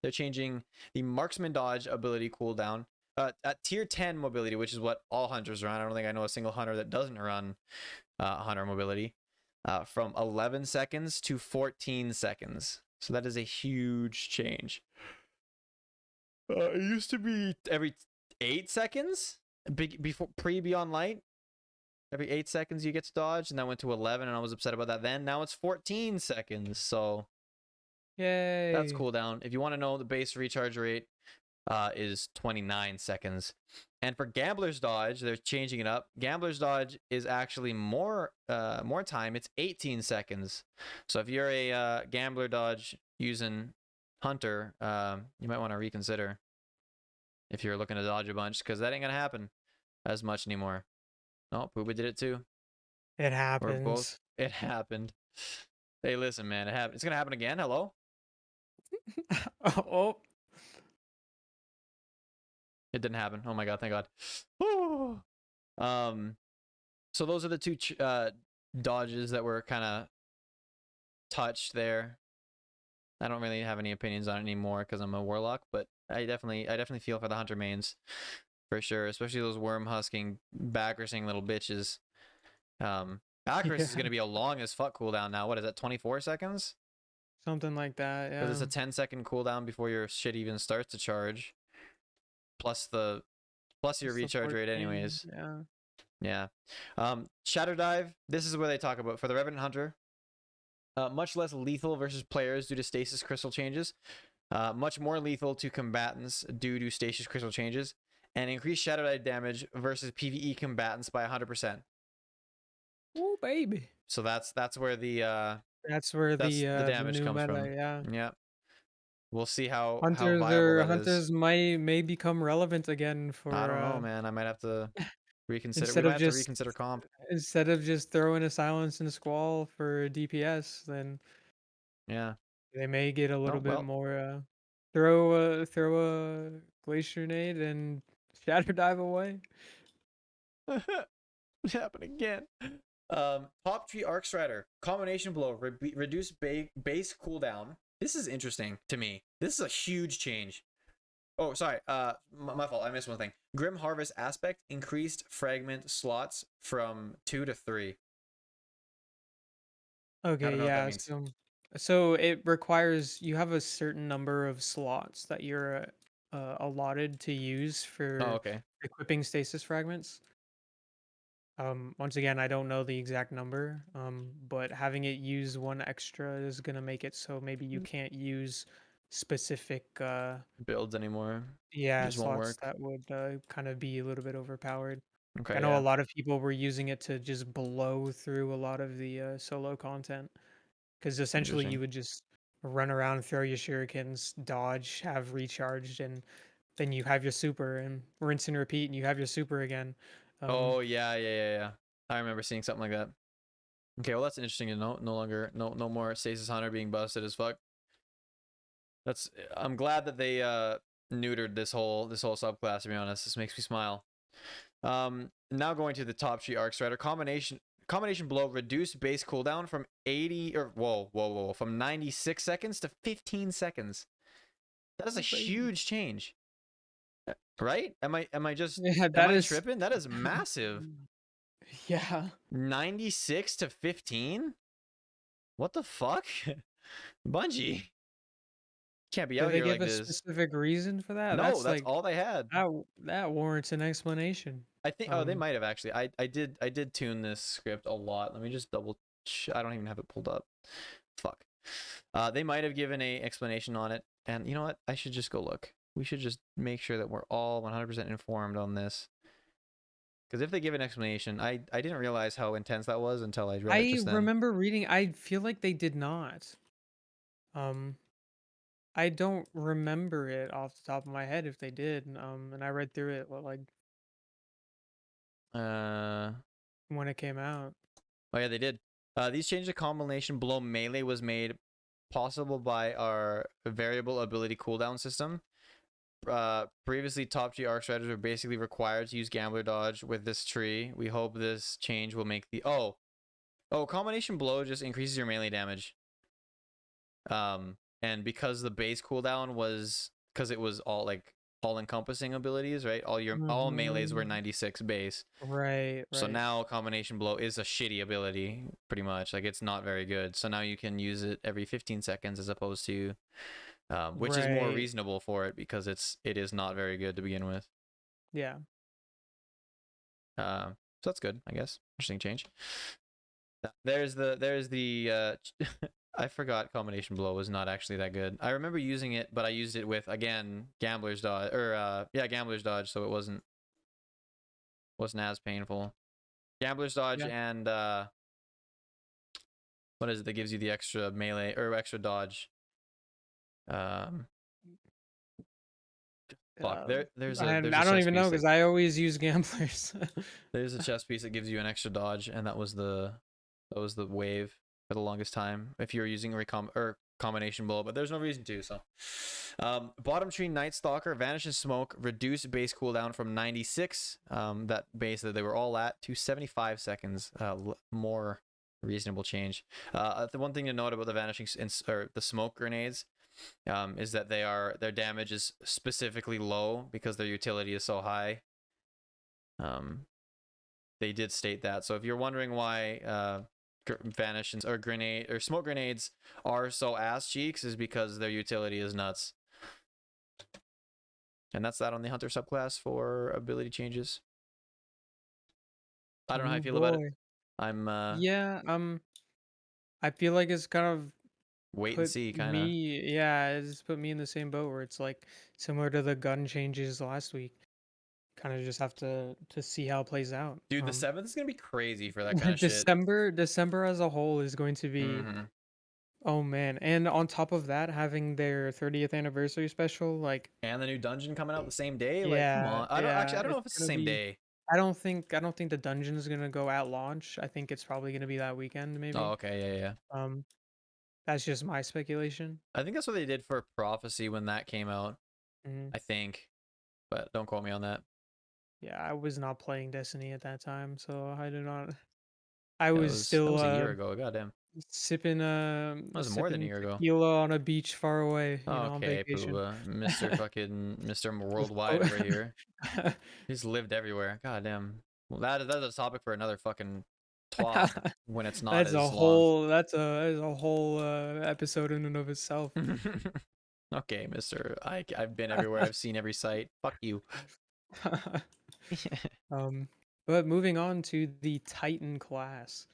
they're changing the Marksman dodge ability cooldown. At tier 10 mobility, which is what all hunters run. I don't think I know a single hunter that doesn't run hunter mobility. From 11 seconds to 14 seconds. So that is a huge change. It used to be every 8 seconds before Beyond Light. Every 8 seconds you get to dodge, and that went to 11, and I was upset about that then. Now it's 14 seconds, so Yay. that's cooldown. If you want to know, the base recharge rate is 29 seconds. And for Gambler's Dodge, they're changing it up. Gambler's Dodge is actually more time. It's 18 seconds. So if you're a Gambler Dodge using Hunter, you might want to reconsider if you're looking to dodge a bunch, because that ain't going to happen as much anymore. Oh, Pooba did it too. It Or both. happens. It happened. Hey, listen, man. It happened. It's going to happen again. Hello? Oh, It didn't happen. Oh my god, thank god. Woo! So those are the two dodges that were kind of touched there. I don't really have any opinions on it anymore because I'm a warlock, but I definitely feel for the hunter mains for sure, especially those worm husking backrising little bitches. Backris is yeah. gonna be a long as fuck cooldown now. What is that? 24 seconds? Something like that. Because it's Yeah. a 10-second cooldown before your shit even starts to charge. Plus your It's the recharge rate 14. anyways. Yeah. Yeah. Shatter Dive, this is where they talk about for the Revenant Hunter. Much less lethal versus players due to stasis crystal changes. Much more lethal to combatants due to stasis crystal changes. And increased Shatter Dive damage versus PvE combatants by 100%. Oh, baby. So that's where the That's where the damage new comes meta. from. Yeah. Yeah. We'll see how Hunters viable or that is. hunters may become relevant again I for don't know, man. I might have to reconsider. We instead might of have to just reconsider comp. throwing a silence and a squall for DPS, then Yeah. they may get a Oh little bit well. more throw a glacier nade and shatter dive away. What happened again? Top tree Arc Strider combination blow reduce base cooldown. This is interesting to me. This is a huge change. Oh, sorry. My fault. I missed one thing. Grim Harvest aspect increased fragment slots from 2 to 3. I don't Okay, know what that yeah. means. So it requires you have a certain number of slots that you're allotted to use Oh, for okay. equipping stasis fragments. Once again, I don't know the exact number, but having it use one extra is gonna make it so maybe you can't use specific Builds anymore. yeah, Just won't slots work. that would kind of be a little bit overpowered. I Okay, know a yeah. lot of people were using it to just blow through a lot of the solo content because essentially you Interesting. would just run around, throw your shurikens, dodge, have recharged, and then you have your super and rinse and repeat, and you have your super again. Oh, yeah. I remember seeing something like that. Okay, well that's interesting to know. No more Stasis Hunter being busted as fuck. I'm glad that they neutered this whole subclass, to be honest. This makes me smile. Now going to the top tree arc strider combination blow, reduced base cooldown from 80 or whoa from 96 seconds to 15 seconds. That is a huge change. Right? Am I just Yeah, am that I is tripping? That is massive. Yeah. 96 to 15? What the fuck? Bungie. Can't be Did out they here give like a this. specific reason for that? No, That's that's like all they had. that warrants an explanation. I think they might have actually. I did tune this script a lot. Let me just double I don't even have it pulled up. Fuck. They might have given a explanation on it, and you know what? I should just go look. We should just make sure that we're all 100% informed on this. Because if they give an explanation, I didn't realize how intense that was until I read it I just then. remember reading. I feel like they did not. I don't remember it off the top of my head if they did. And I read through it like Uh, when it came out. oh yeah, they did. These changes of combination below melee was made possible by our variable ability cooldown system. Previously, top G arc striders were basically required to use Gambler Dodge with this tree. We hope this change will make the combination blow just increases your melee damage. And because the base cooldown was because it was all encompassing abilities, right? All melees were 96 base. Right. So now combination blow is a shitty ability, pretty much. Like it's not very good. So now you can use it every 15 seconds as opposed to which is more reasonable for it because it is not very good to begin with. Yeah. So that's good, I guess. Interesting change. There's the I forgot combination blow was not actually that good. I remember using it, but I used it with again Gambler's Dodge Gambler's Dodge, so it wasn't as painful. Gambler's Dodge and what is it that gives you the extra melee or extra dodge? Fuck. I don't even know because I always use gamblers. There's a chest piece that gives you an extra dodge, and that was the wave for the longest time if you're using combination blow, but there's no reason to. So, bottom tree Night Stalker, Vanish and Smoke, reduce base cooldown from 96, that base that they were all at, to 75 seconds. More reasonable change. The one thing to note about the vanishing or the smoke grenades is that their damage is specifically low because their utility is so high. They did state that. So if you're wondering why vanish or grenade or smoke grenades are so ass cheeks, is because their utility is nuts. And that's that on the hunter subclass for ability changes. I don't know how I feel about it. I'm I feel like it's kind of wait and see kind of. It's put me in the same boat where it's like similar to the gun changes last week. Kind of just have to see how it plays out. Dude, the 7th is gonna be crazy for that kind of shit. December as a whole is going to be oh man. And on top of that, having their 30th anniversary special, like, and the new dungeon coming out the same day. Yeah, like, come on. I don't know if it's the same day. I don't think the dungeon is gonna go at launch. I think it's probably gonna be that weekend, maybe. Oh, okay, yeah. That's just my speculation. I think that's what they did for Prophecy when that came out. Mhm. I think, but don't quote me on that. Yeah, I was not playing Destiny at that time, so I do not. I That was still was a year ago. Goddamn. sipping That was more than a year ago. tequila on a beach far away, on Okay, vacation. Pooba, Mr. Worldwide over here. He's lived everywhere. Goddamn. Well, that's a topic for another fucking TWAB when it's not That's as a long. whole episode in and of itself. Okay, Mister. I've been everywhere. I've seen every site. Fuck you. But moving on to the Titan class.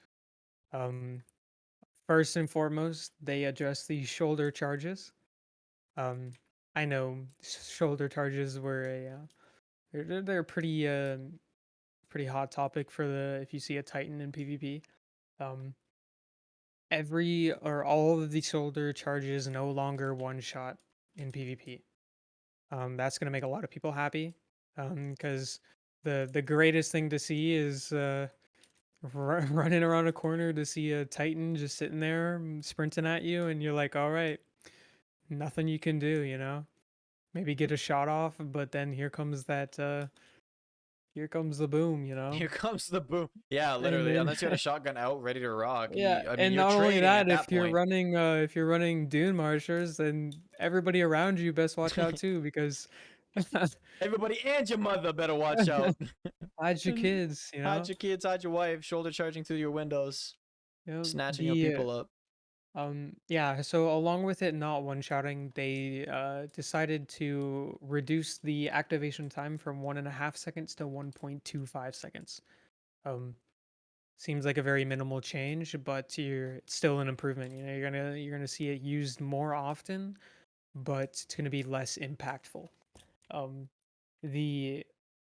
First and foremost, they address the shoulder charges. I know shoulder charges were they're pretty hot topic for if you see a Titan in PvP. All of the shoulder charges no longer one shot in PvP. That's gonna make a lot of people happy. Because the greatest thing to see is running around a corner to see a Titan just sitting there sprinting at you, and you're like, all right, nothing you can do, Maybe get a shot off, but then here comes that here comes the boom, you know. Here comes the boom. Yeah, And literally. then Unless you had a shotgun out ready to rock, yeah, I mean, and you're not only trading at that, that point. if you're running Dune Marchers, then everybody around you best watch out too, because Everybody and your mother better watch out. hide your kids, you Hide know. your kids, hide your wife, shoulder charging through your windows, You know, snatching your the people up. yeah, so along with it not one-shotting, they decided to reduce the activation time from 1.5 seconds to 1.25 seconds. Um, seems like a very minimal change, but it's still an improvement. You know, you're gonna see it used more often, but it's gonna be less impactful. Um, the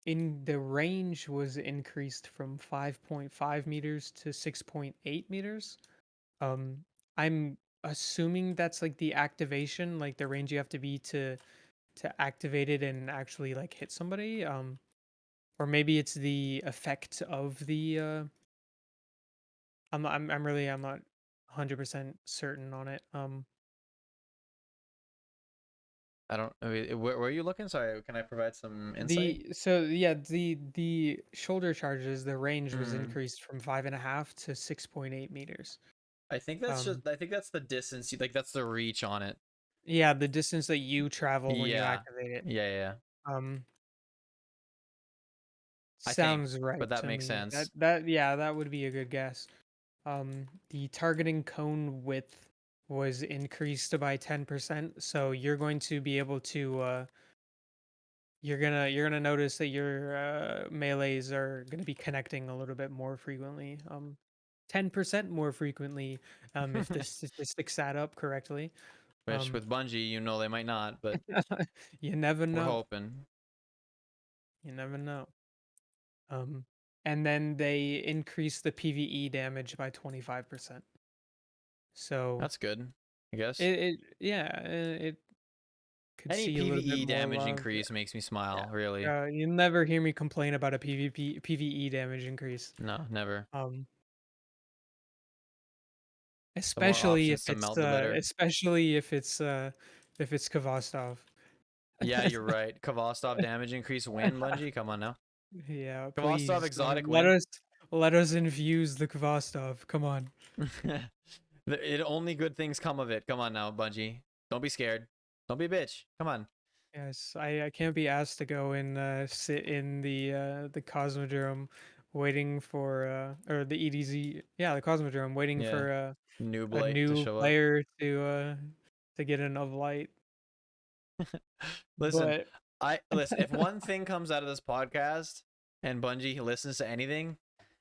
in the range was increased from 5.5 meters to 6.8 meters. um, I'm assuming that's like the activation, like the range you have to be to activate it and actually like hit somebody. Or maybe it's the effect of the. I'm not 100% certain on it. I don't. I mean, where are you looking? Sorry, can I provide some insight? The shoulder charges, the range was Hmm. increased from 5.5 to 6.8 meters. I think that's Um, just. I think that's the distance. Like that's the reach on it. yeah, the distance that you travel when you Yeah. activate it. Yeah. Um, I think, Sounds right but that to makes me. sense. Yeah, that would be a good guess. The targeting cone width was increased by 10%, so you're going to be able to you're gonna notice that your melees are gonna be connecting a little bit more frequently. 10% more frequently, if the statistics add up correctly. Which Um, with Bungie, you know they might not, but you never we're know. hoping. You never know. Um, and then they increased the PVE damage by 25%. So That's good, I guess. it yeah, it could Any see a little bit PVE more damage love. increase makes me Yeah. smile, really. You'll never hear me complain about a PvE damage increase. No, never. Um, The more options to melt, the better. especially if it's Kvostov. Yeah, you're right. Kvostov damage increase win, Bungie? Come on now. Yeah, Kvostov please exotic win. let us infuse the Kvostov. Come on. Only good things come of it. Come on now, Bungie. Don't be scared. Don't be a bitch. Come on. Yes, I can't be asked to go and sit in the Cosmodrome waiting for or the EDZ, yeah, the Cosmodrome waiting Yeah. for New a Blight to new show up. player to get enough light. Listen, But I listen, if one thing comes out of this podcast and Bungie listens to anything,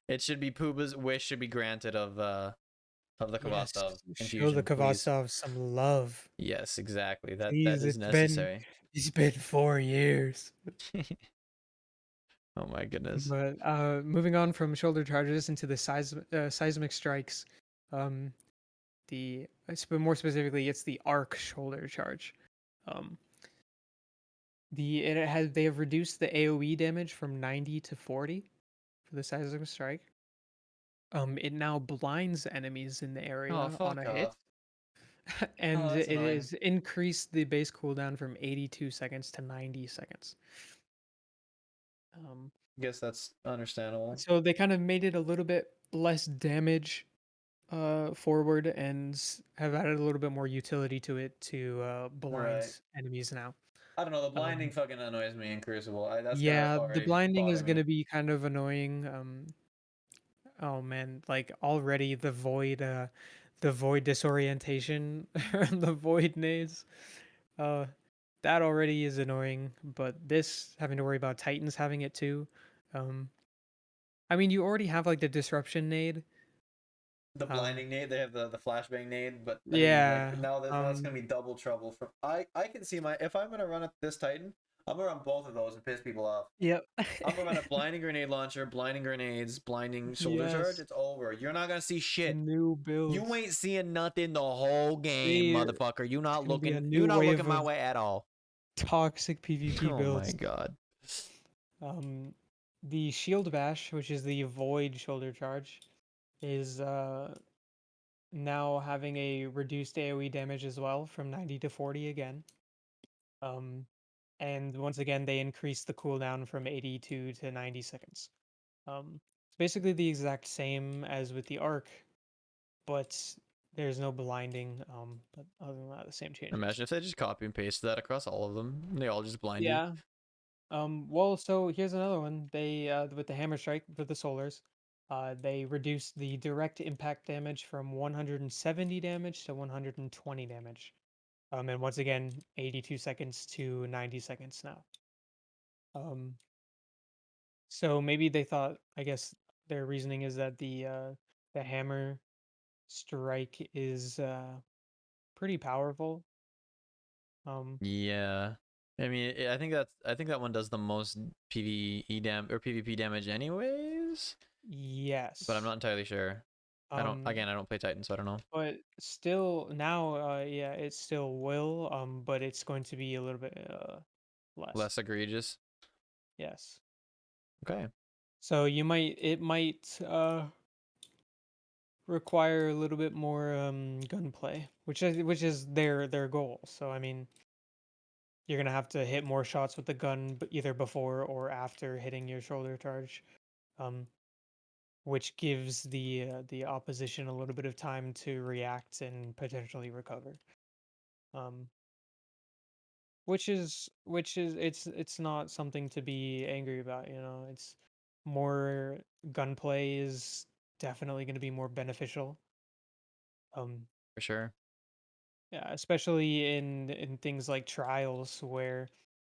it should be Pooba's wish should be granted of the yes, Kvostov show the infusion, please. Kvostov some love. Yes, exactly. That Please, is necessary. it's been 4 years. Oh my goodness. But moving on from shoulder charges into the seismic strikes, um, but more specifically, it's the arc shoulder charge. Um, they have reduced the AOE damage from 90 to 40 for the seismic strike. It now blinds enemies in the Oh, area on fuck a hit, off. Oh, and that's it annoying. is increased the base cooldown from 82 seconds to 90 seconds. Um, Guess that's understandable. so they kind of made it a little bit less damage forward and have added a little bit more utility to it to blind Right. enemies now. I don't know. The blinding Um, fucking annoys me in Crucible. That's gonna yeah, the already blinding is bother going me. to be kind of annoying. Oh man, like already the void disorientation, the void nades. Uh, that already is annoying, but this having to worry about Titans having it too. Um, I mean, you already have like the disruption nade. The Um, blinding nade, they have the flashbang nade, but I mean, like yeah. now it's gonna be double trouble. For I can see my if I'm gonna run at this Titan, I'm gonna run both of those and piss people off. Yep. I'm gonna run a blinding grenade launcher, blinding grenades, blinding shoulder charge. Yes. It's over. You're not gonna see The shit. new You builds. ain't seeing nothing the whole game, See, motherfucker. You it's not gonna be a looking. new You not wave looking my of way at all. toxic PvP Oh my builds. god. Um, the shield bash, which is the void shoulder charge, is now having a reduced AoE damage as well from 90 to 40 again. Um, and once again they increased the cooldown from 82 to 90 seconds. It's basically the exact same as with the arc, but there's no blinding. But other than that, the same changes. Imagine if they just copy and paste that across all of them. They all just blind you. Yeah. Well, so here's another one. They with the hammer strike for the solars, they reduced the direct impact damage from 170 damage to 120 damage. And once again, 82 seconds to 90 seconds now. Um, so maybe they thought, I guess their reasoning is that the hammer strike is pretty powerful. Yeah. I mean, I think that one does the most PvE or PvP damage anyways, but I'm Yes. not entirely sure. Um, I don't play Titan, so I don't know. but still now, yeah, it still will. But it's going to be a little bit less. Less egregious. Yes. Okay. So it might require a little bit more gunplay, which is their goal. So I mean, you're gonna have to hit more shots with the gun, either before or after hitting your shoulder charge, um, which gives the opposition a little bit of time to react and potentially recover. Um, which is it's not something to be angry about. It's more gunplay is definitely going to be more beneficial. Um, For sure. yeah, especially in things like trials where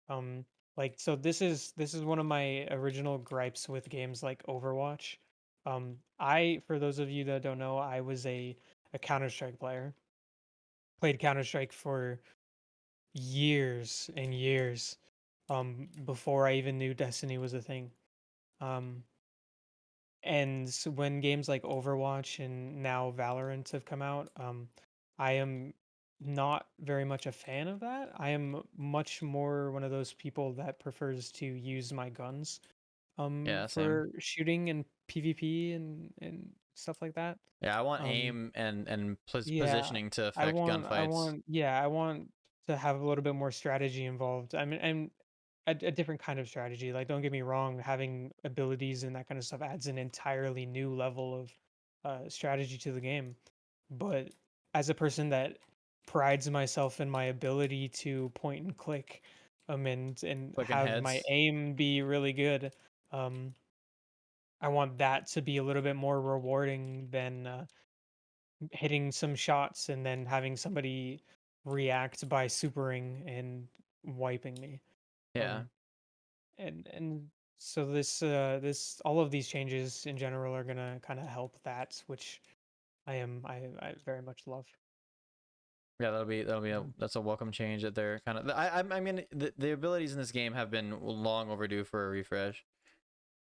um like so this is one of my original gripes with games like Overwatch. I for those of you that don't know, I was a Counter-Strike player. Played Counter-Strike for years and years before I even knew Destiny was a thing. Um and when games like Overwatch and now Valorant have come out, I am not very much a fan of that. I am much more one of those people that prefers to use my guns Yeah, same. for shooting and PvP and stuff like that. Yeah, I want Um aim and yeah, positioning to affect gunfights. I want to have a little bit more strategy involved. I mean, and a different kind of strategy. Like, don't get me wrong, having abilities and that kind of stuff adds an entirely new level of strategy to the game. But as a person that prides myself in my ability to point and click, and Clicking have my heads. aim be really good, um, I want that to be a little bit more rewarding than hitting some shots and then having somebody react by supering and wiping me. Yeah. Um, and so this all of these changes in general are gonna kind of help that, which I very much love. Yeah, that'll be Mhm. that's a welcome change that they're kind of. I mean the abilities in this game have been long overdue for a refresh.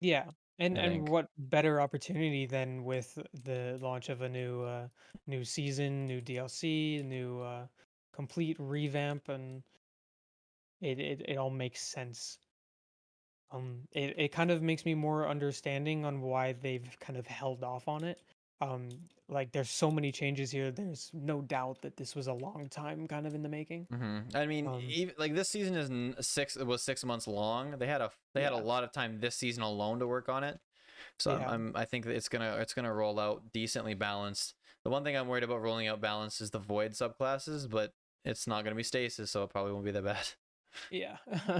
Yeah, I and think what better opportunity than with the launch of a new season, new DLC, new complete revamp, and it all makes sense. It kind of makes me more understanding on why they've kind of held off on it. Um, like there's so many changes here. There's no doubt that this was a long time kind of in the making. I mean, Um, even like this season is it was 6 months long. They had a yeah, lot of time this season alone to work on it. So yeah, I think that it's gonna roll out decently balanced. The one thing I'm worried about rolling out balance is the void subclasses, but it's not gonna be stasis, so it probably won't be that bad. yeah,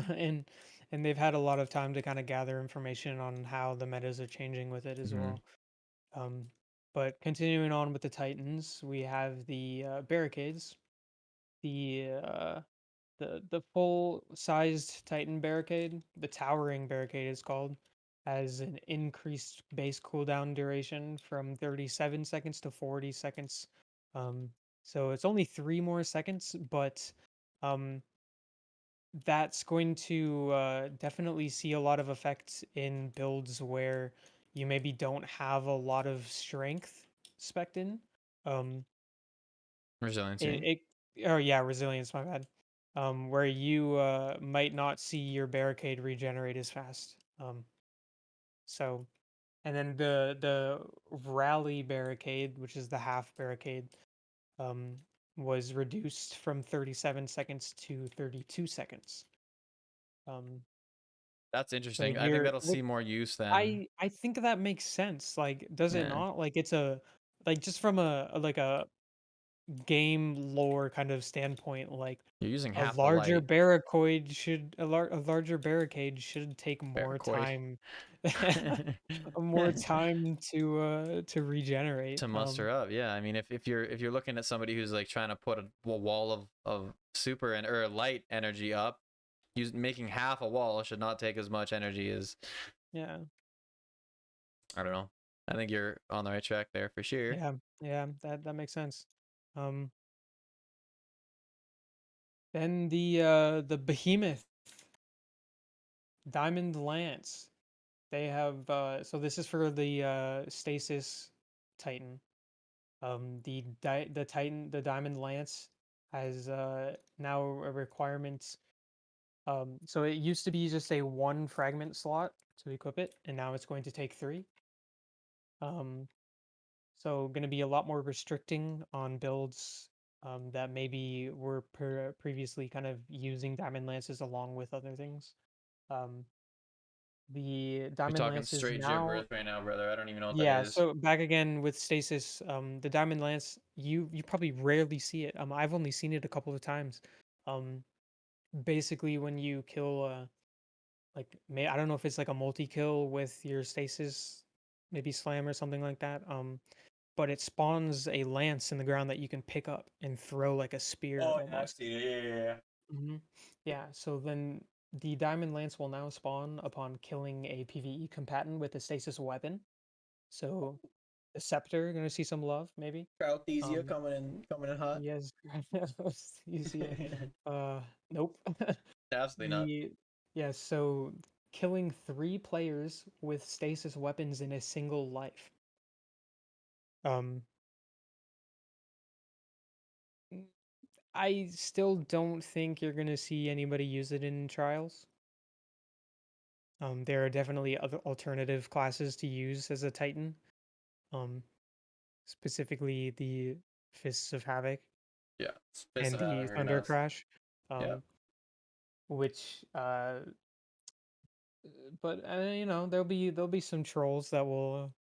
and they've had a lot of time to kind of gather information on how the metas are changing with it as hmm well. Um, but continuing on with the Titans, we have the barricades. The full sized Titan barricade, the towering barricade is called, has an increased base cooldown duration from 37 seconds to 40 seconds. Um, so it's only 3 more seconds, but um, that's going to definitely see a lot of effects in builds where you maybe don't have a lot of strength spec in. Um, Resiliency. oh yeah, resilience, my bad. Where you might not see your barricade regenerate as fast. So and then the rally barricade, which is the half barricade, um, was reduced from 37 seconds to 32 seconds. That's So interesting. I think you're that'll which see more use then. I think that makes sense. Like, does it Yeah. not? Like, it's a like just from like a game lore kind of standpoint, like You're using a half the larger light. barricade should a larger barricade should take more Paracoid. time, more time to regenerate. To muster up. Yeah, I mean, if you're looking at somebody who's like trying to put a wall of super and or light energy up, making half a wall should not take as much energy as, Yeah, I don't know. I think you're on the right track there for sure. yeah, yeah. That makes sense. Um, then the behemoth diamond lance. They have so this is for the stasis titan. The diamond lance has now a requirement. So it used to be just a one fragment slot to equip it, and now it's going to take three. Um, so going to be a lot more restricting on builds that maybe were previously kind of using diamond lances along with other things. Um, the You're diamond talking lance is straight now. gibberish right now, brother. I don't even know what that Yeah, is. so back again with stasis, the diamond lance, you probably rarely see it. I've only seen it a couple of times. Um, basically when you kill like I don't know if it's like a multi-kill with your stasis, maybe slam or something like that. But it spawns a lance in the ground that you can pick up and throw like a spear Oh yeah, I've almost. seen it. Yeah. hmm Yeah, so then the diamond lance will now spawn upon killing a PvE combatant with a stasis weapon. So the scepter gonna see some love, maybe. Crowthesia Um, coming in hot. yes, easier. Nope. Absolutely not. The Yeah, so killing three players with stasis weapons in a single life. Um, n- I still don't think you're gonna see anybody use it in trials. There are definitely other alternative classes to use as a Titan. Um, specifically the Fists of Havoc Yeah. Fist and of Havoc the are gonna be Thunder nuts. Crash. Yeah. Um, which but there'll be some trolls that will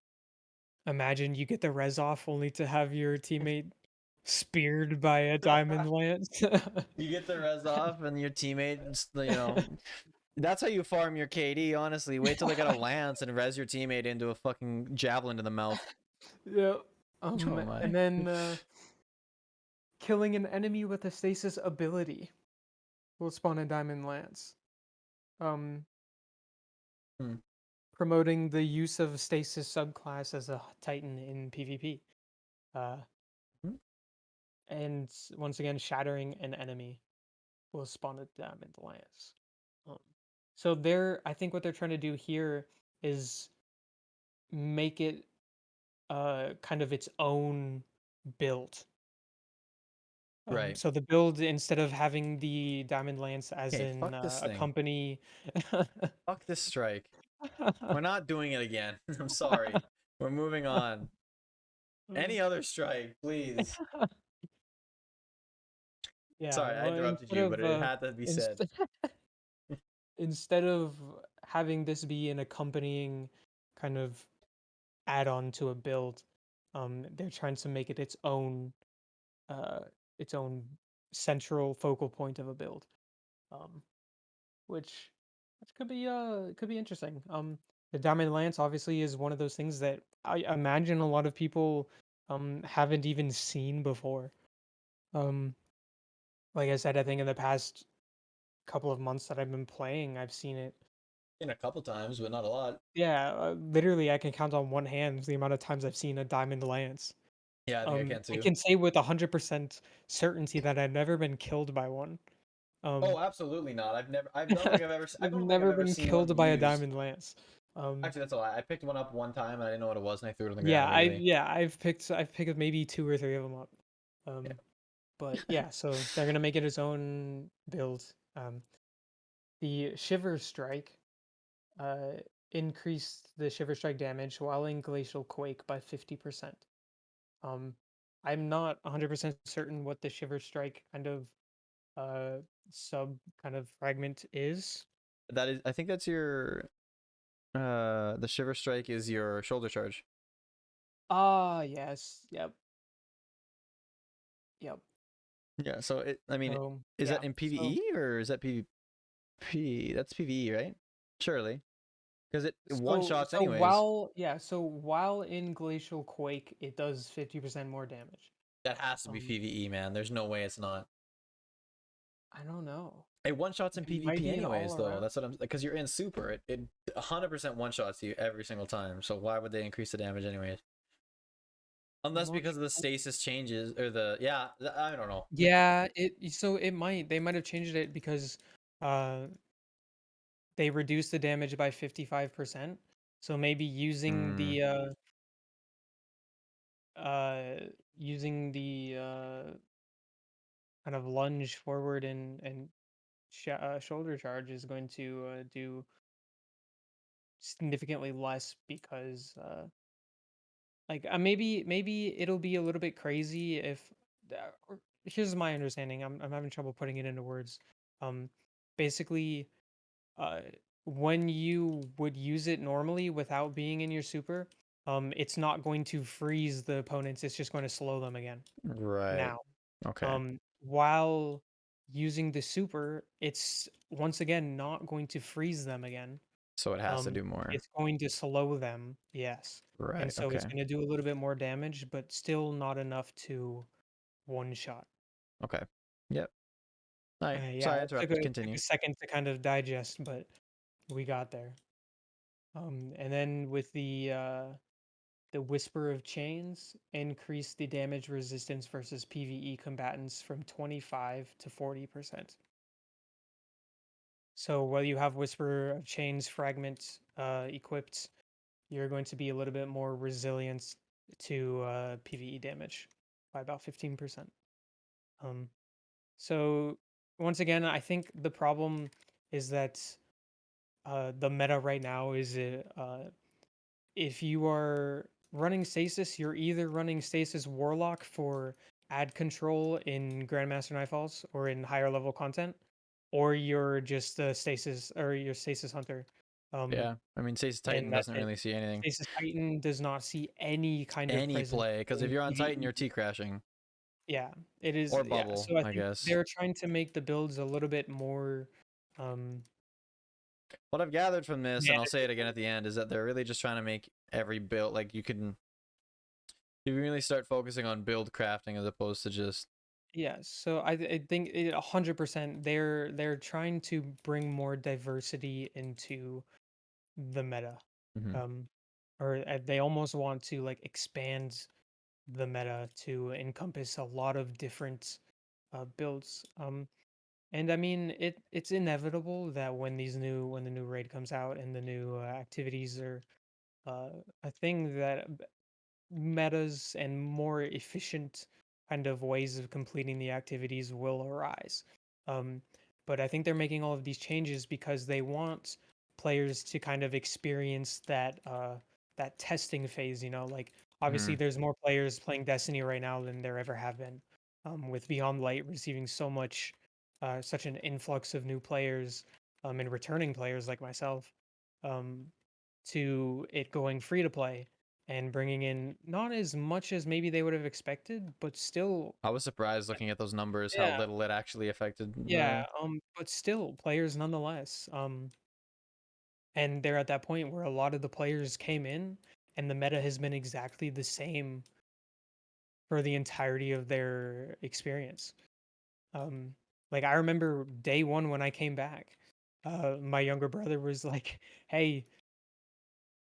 imagine you get the res off only to have your teammate speared by a diamond lance. You get the res off, and your teammate, that's how you farm your KD. Honestly, wait till they got a lance and res your teammate into a fucking javelin to the mouth. Yeah. Oh And my. then killing an enemy with a stasis ability will spawn a diamond lance. Um, Hmm. promoting the use of stasis subclass as a titan in PvP. Uh, Hmm. and once again, shattering an enemy will spawn a diamond lance. Um, so I think what they're trying to do here is make it kind of its own build. Right. So the build, instead of having the diamond lance as Okay. in Fuck this a thing. company. Fuck this strike. We're not doing it again. I'm sorry. We're moving on. Any other strike, please. Yeah, Sorry, I well, interrupted you, but it had to be said. instead instead of having this be an accompanying kind of add-on to a build, they're trying to make it uh, its own central focal point of a build, um, which could be interesting. The Diamond Lance obviously is one of those things that I imagine a lot of people haven't even seen before. Um, like I said, I think in the past couple of months that I've been playing, I've seen it. In a couple times, but not a lot. Yeah, literally, I can count on one hand the amount of times I've seen a Diamond Lance. Yeah, I think I can I too. can say with 100% certainty that I've never been killed by one. Um, Oh, absolutely not. I don't think I've ever. I I've don't think I've never ever been seen one killed by a used. Diamond Lance. Um, Actually, that's a lie. I picked one up one time and I didn't know what it was, and I threw it on the ground yeah, immediately. I've picked maybe two or three of them up. Yeah. Um, but yeah, so they're gonna make it its own build. The Shiver Strike uh, increased the Shiver Strike damage while in Glacial Quake by 50%. Um, I'm not 100% certain what the Shiver Strike kind of uh, sub kind of fragment is. That is, I think that's your the Shiver Strike is your shoulder charge. Ah, yes. Yep. Yep. Yeah, so I mean, So is yeah. that in So PvE or is that PvP? That's PvE, right? Surely. Because it one shots so anyways. while in Glacial Quake, it does 50% more damage. That has to be Um, PvE, man. There's no way it's not. I don't know. It one shots in It might PvP be an anyways, all though. around. That's what I'm because you're in super. It 100% one shots you every single time. So why would they increase the damage anyways? I'm Unless not because of the sure. stasis changes or I don't know. Yeah, they might have changed it because uh they reduced the damage by 55%. So maybe Mm, uh using the kind of lunge forward and shoulder charge is going to do significantly less because maybe it'll be a little bit crazy if or here's my understanding. I'm having trouble putting it into words. Um basically uh when you would use it normally without being in your super, it's not going to freeze the opponents, it's just going to slow them again. right. Now, Okay. while using the super, it's once again not going to freeze them again. So it has to do more. It's going to slow them, yes. And Right. so it's Okay. going to do a little bit more damage, but still not enough to one shot. Okay. Yep. All right. Yeah, Sorry I it interrupted. took a Continue. second to kind of digest, but we got there. And then with the Whisper of Chains, increase the damage resistance versus PvE combatants from 25 to 40%. So while you have Whisper of Chains fragment equipped, you're going to be a little bit more resilient to PvE damage by about 15%. Um, so once again, I think the problem is that the meta right now is if you are running Stasis, you're either running Stasis Warlock for ad control in Grandmaster Nightfalls or in higher level content, or you're just a Stasis or you're Stasis Hunter. Um, Yeah. I mean, Stasis and Titan that's doesn't it. really see anything. Stasis Titan does not see any kind of Any presence play. Because if in you're on Titan, PvE. you're T crashing. Yeah, it is. Or Yeah, bubble, so I I think guess. they're trying to make the builds a little bit more um What I've gathered from this, and I'll say it again manageable. at the end, is that they're really just trying to make every build like you can really start focusing on build crafting as opposed to just Yeah, so I think 100% they're trying to bring more diversity into the meta. Mhm. Um or they almost want to like expand the meta to encompass a lot of different builds. And I mean it's inevitable that when the new raid comes out and the new activities are uh, a thing that metas and more efficient kind of ways of completing the activities will arise. Um, but I think they're making all of these changes because they want players to kind of experience that testing phase. You know, like obviously Mhm. there's more players playing Destiny right now than there ever have been. With Beyond Light receiving such an influx of new players, and returning players like myself, um, to it going free to play and bringing in not as much as maybe they would have expected, but still, I was surprised looking at those numbers how yeah, little it actually affected yeah, the but still players nonetheless. And they're at that point where a lot of the players came in and the meta has been exactly the same for the entirety of their experience. Um, like I remember day one when I came back, my younger brother was like, "Hey,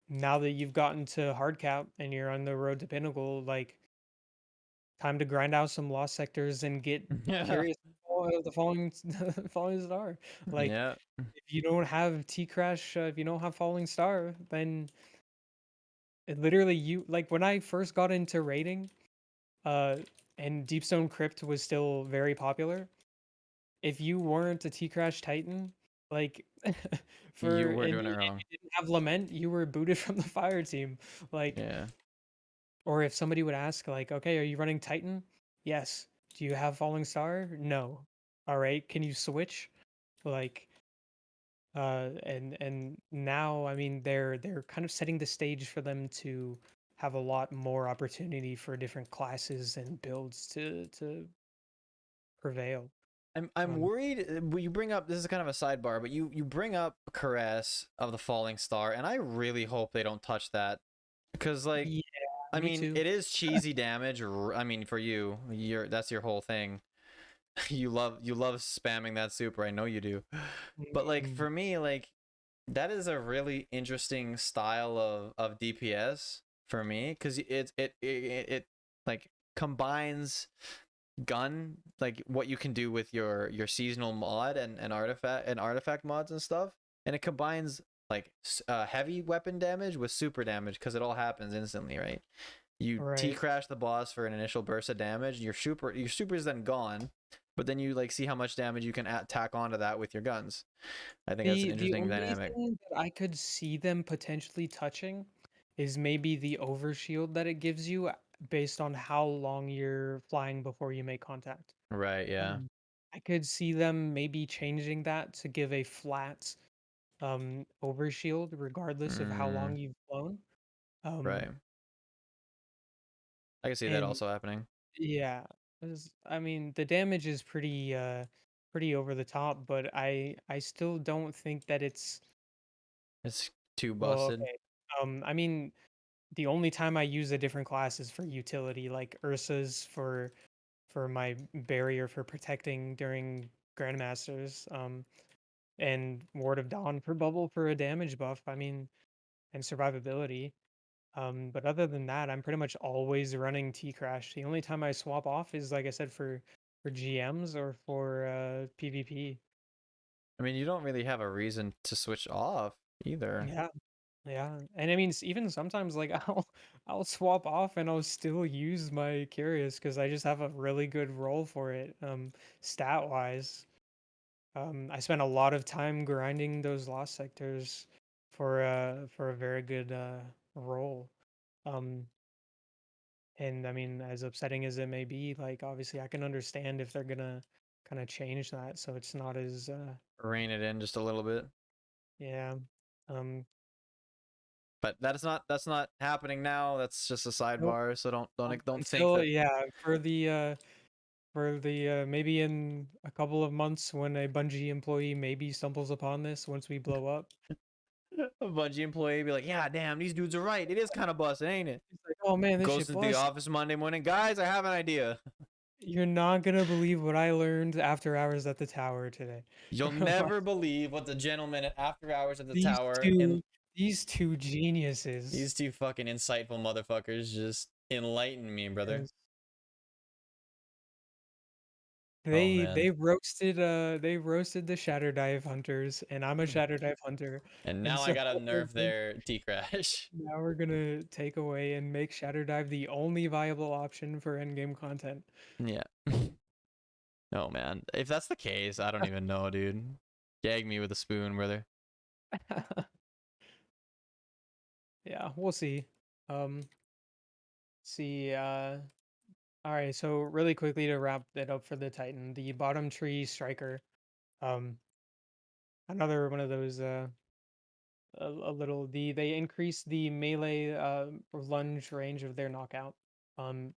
now that you've gotten to hard cap and you're on the road to pinnacle, like time to grind out some lost sectors and get Yeah. curious about the falling falling star. Like Yeah. if you don't have T Crash, if you don't have falling star, then it literally you like when I first got into raiding, uh, and Deepstone Crypt was still very popular. If you weren't a T Crash Titan, like You were doing it and wrong. you didn't have Lament, you were booted from the fire team. Like Yeah. or if somebody would ask, like, okay, are you running Titan? Yes. Do you have Falling Star? No. All right. Can you switch? Like, And now, I mean, they're kind of setting the stage for them to have a lot more opportunity for different classes and builds to prevail. I'm Um, worried. You bring up, this is kind of a sidebar, but you bring up Caress of the Falling Star, and I really hope they don't touch that because like yeah, I me mean too. it is cheesy damage. I mean for you, that's your whole thing. You love spamming that super. I know you do. But like Mm, for me, like that is a really interesting style of DPS for me because it like combines gun, like what you can do with your seasonal mod and artifact mods and stuff, and it combines like heavy weapon damage with super damage because it all happens instantly, right? You T right. crash the boss for an initial burst of damage, your super is then gone, but then you like see how much damage you can tack onto that with your guns. I think that's an The interesting only dynamic. thing that I could see them potentially touching is maybe the overshield that it gives you based on how long you're flying before you make contact. Right, yeah. Um, I could see them maybe changing that to give a flat overshield regardless of how long Mm, you've flown. Um, right. I can see that and also happening. yeah, I mean the damage is pretty over the top, but I still don't think that it's It's too well, busted. okay. I mean the only time I use a different class is for utility, like Ursa's for my barrier for protecting during Grandmasters. And Ward of Dawn for bubble for a damage buff. I mean, and survivability. But other than that, I'm pretty much always running T Crash. The only time I swap off is like I said for GMs or for PvP. I mean, you don't really have a reason to switch off either. Yeah, yeah. And I mean, even sometimes like I'll swap off and I'll still use my Curious because I just have a really good role for it. Stat wise. I spent a lot of time grinding those lost sectors for a very good role. Um, and I mean, as upsetting as it may be, like obviously I can understand if they're gonna kind of change that so it's not as Rein it in just a little bit. yeah. Um, But that's not happening now. That's just a nope. sidebar. So don't think Until that. yeah, for the maybe in a couple of months when a Bungie employee maybe stumbles upon this once we blow up. A Bungie employee be like, yeah, damn, these dudes are right. It is kind of busted, ain't it? It's like, oh man, this Goes shit into the bust. office Monday morning, guys. I have an idea. You're not gonna believe what I learned after hours at the tower today. You'll never believe what the gentleman at after hours at the These tower and two, these two geniuses. these two fucking insightful motherfuckers just enlighten me, brother. Yes. Oh They man. roasted the Shatter Dive hunters, and I'm a Shatter Dive hunter, And and now I so gotta nerf their T crash. now we're gonna take away and make Shatter Dive the only viable option for endgame content. Yeah. Oh man. If that's the case, I don't even know, dude. Gag me with a spoon, brother. Yeah, we'll see. Um, see. All right. So really quickly to wrap it up for the Titan, the bottom tree striker. Um, another one of those a little they increase the melee lunge range of their knockout. Um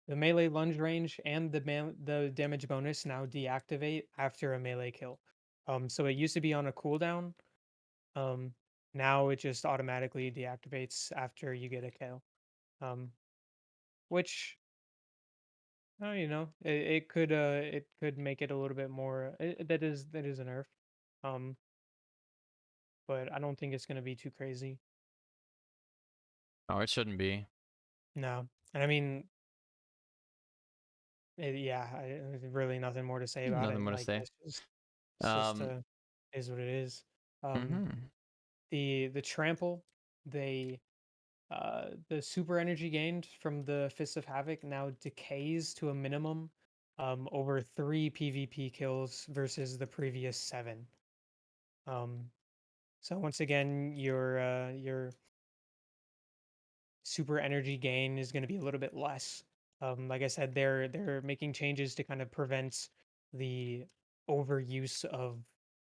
the melee lunge range and the damage bonus now deactivate after a melee kill. So it used to be on a cooldown. Um Now it just automatically deactivates after you get a kill. Um which it could make it a little bit more that is a nerf. Um but I don't think it's going to be too crazy. Oh, it shouldn't be. No. And I mean, yeah, there's really nothing more to say about Nothing it. more to Like say. it's just Um. is what it is. Um, Mhm. the trample, the super energy gained from the Fist of Havoc now decays to a minimum over 3 PvP kills versus the previous 7. Um, so once again, your super energy gain is going to be a little bit less. Like I said, they're making changes to kind of prevent the overuse of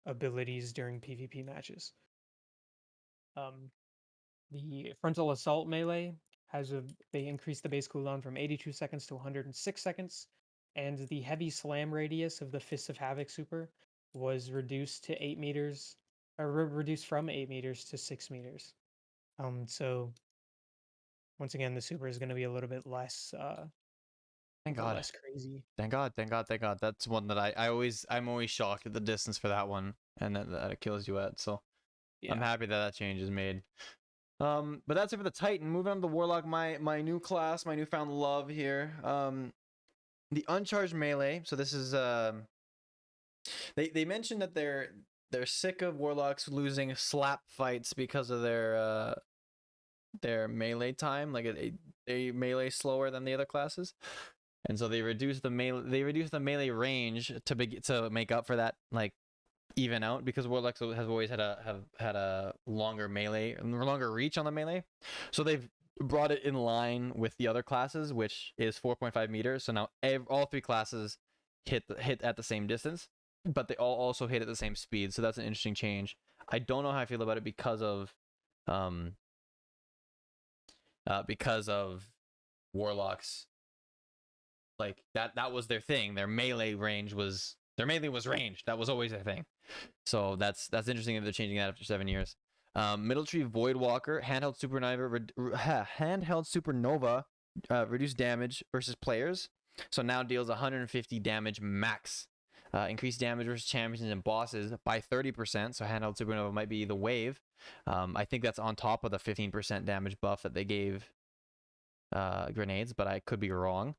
abilities during PvP matches. The Frontal Assault melee they increased the base cooldown from 82 seconds to 106 seconds, and the heavy slam radius of the Fist of Havoc super was reduced to 8 meters, or reduced from 8 meters to 6 meters. So once again, the super is going to be a little bit less, Thank God. crazy. Thank God. Thank God. Thank God. That's one that I'm always shocked at the distance for that one, and that it kills you at. So I'm Yeah. happy that change is made. But that's it for the Titan. Moving on to the Warlock, my new class, my newfound love here. The uncharged melee. So this is they mentioned that they're sick of Warlocks losing slap fights because of their melee time. Like they melee slower than the other classes, and so they reduced the melee range to make up for that, like even out, because Warlocks has always had a longer reach on the melee. So they've brought it in line with the other classes, which is 4.5 meters. So now all three classes hit at the same distance, but they all also hit at the same speed. So that's an interesting change. I don't know how I feel about it because of Warlocks. Like that was their thing. Their melee was ranged. That was always their thing. So that's interesting that they're changing that after 7 years. Middle Tree Voidwalker, handheld supernova, reduced damage versus players. So now deals 150 damage max. Increased damage versus champions and bosses by 30%. So handheld supernova might be the wave. I think that's on top of the 15% damage buff that they gave grenades, but I could be wrong.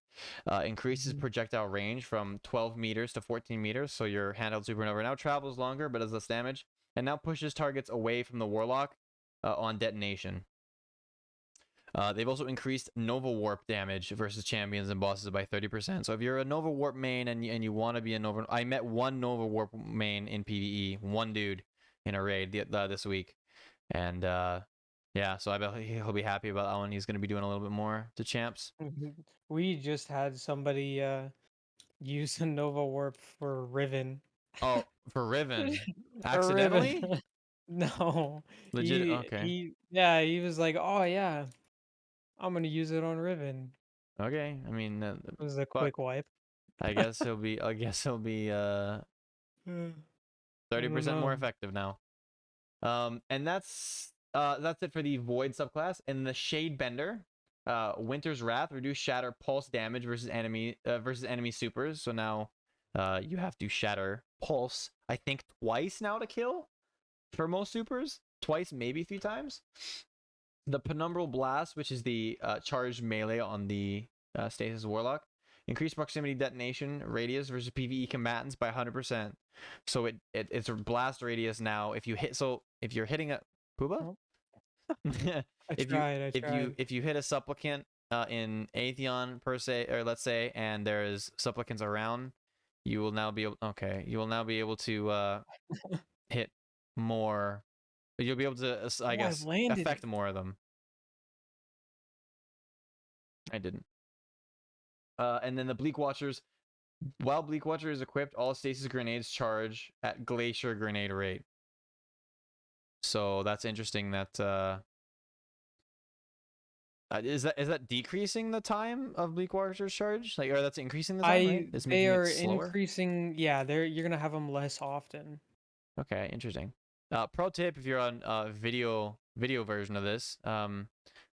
Increases projectile range from 12 meters to 14 meters, so your handheld supernova now travels longer but does less damage, and now pushes targets away from the Warlock on detonation. They've also increased Nova Warp damage versus champions and bosses by 30%. So if you're a Nova Warp main and you want to be a Nova... I met one Nova Warp main in PvE, one dude in a raid this week, and yeah, so I bet he'll be happy about that one. He's going to be doing a little bit more to champs. We just had somebody use a Nova Warp for Riven. Oh, for Riven? For Riven. Accidentally? No. Legit? Okay. He was like, "Oh yeah, I'm gonna use it on Riven." Okay. I mean, It was a fuck. quick wipe. I guess he'll be 30% more know. effective now. And that's it for the Void subclass. And the Shade Bender, Winter's Wrath, reduce shatter pulse damage versus enemy supers. So now you have to shatter pulse, I think, twice now to kill for most supers. Twice, maybe 3 times. The Penumbral Blast, which is the charged melee on the Stasis Warlock, increased proximity detonation radius versus PvE combatants by 100%. So it's a blast radius now. If you're hitting a Pooba, I tried. if you hit a supplicant in Atheon per se, or let's say, and there's supplicants around, you will now be able to hit more. You'll be able to, I guess, affect more of them. I didn't. And then the Bleak Watchers. While Bleak Watcher is equipped, all stasis grenades charge at Glacier grenade rate. So that's interesting. That is that decreasing the time of Bleak Watcher's charge? Like, or that's increasing the time, right? It's They making are it slower. increasing. Yeah, you're gonna have them less often. Okay, interesting. Pro tip: if you're on video version of this,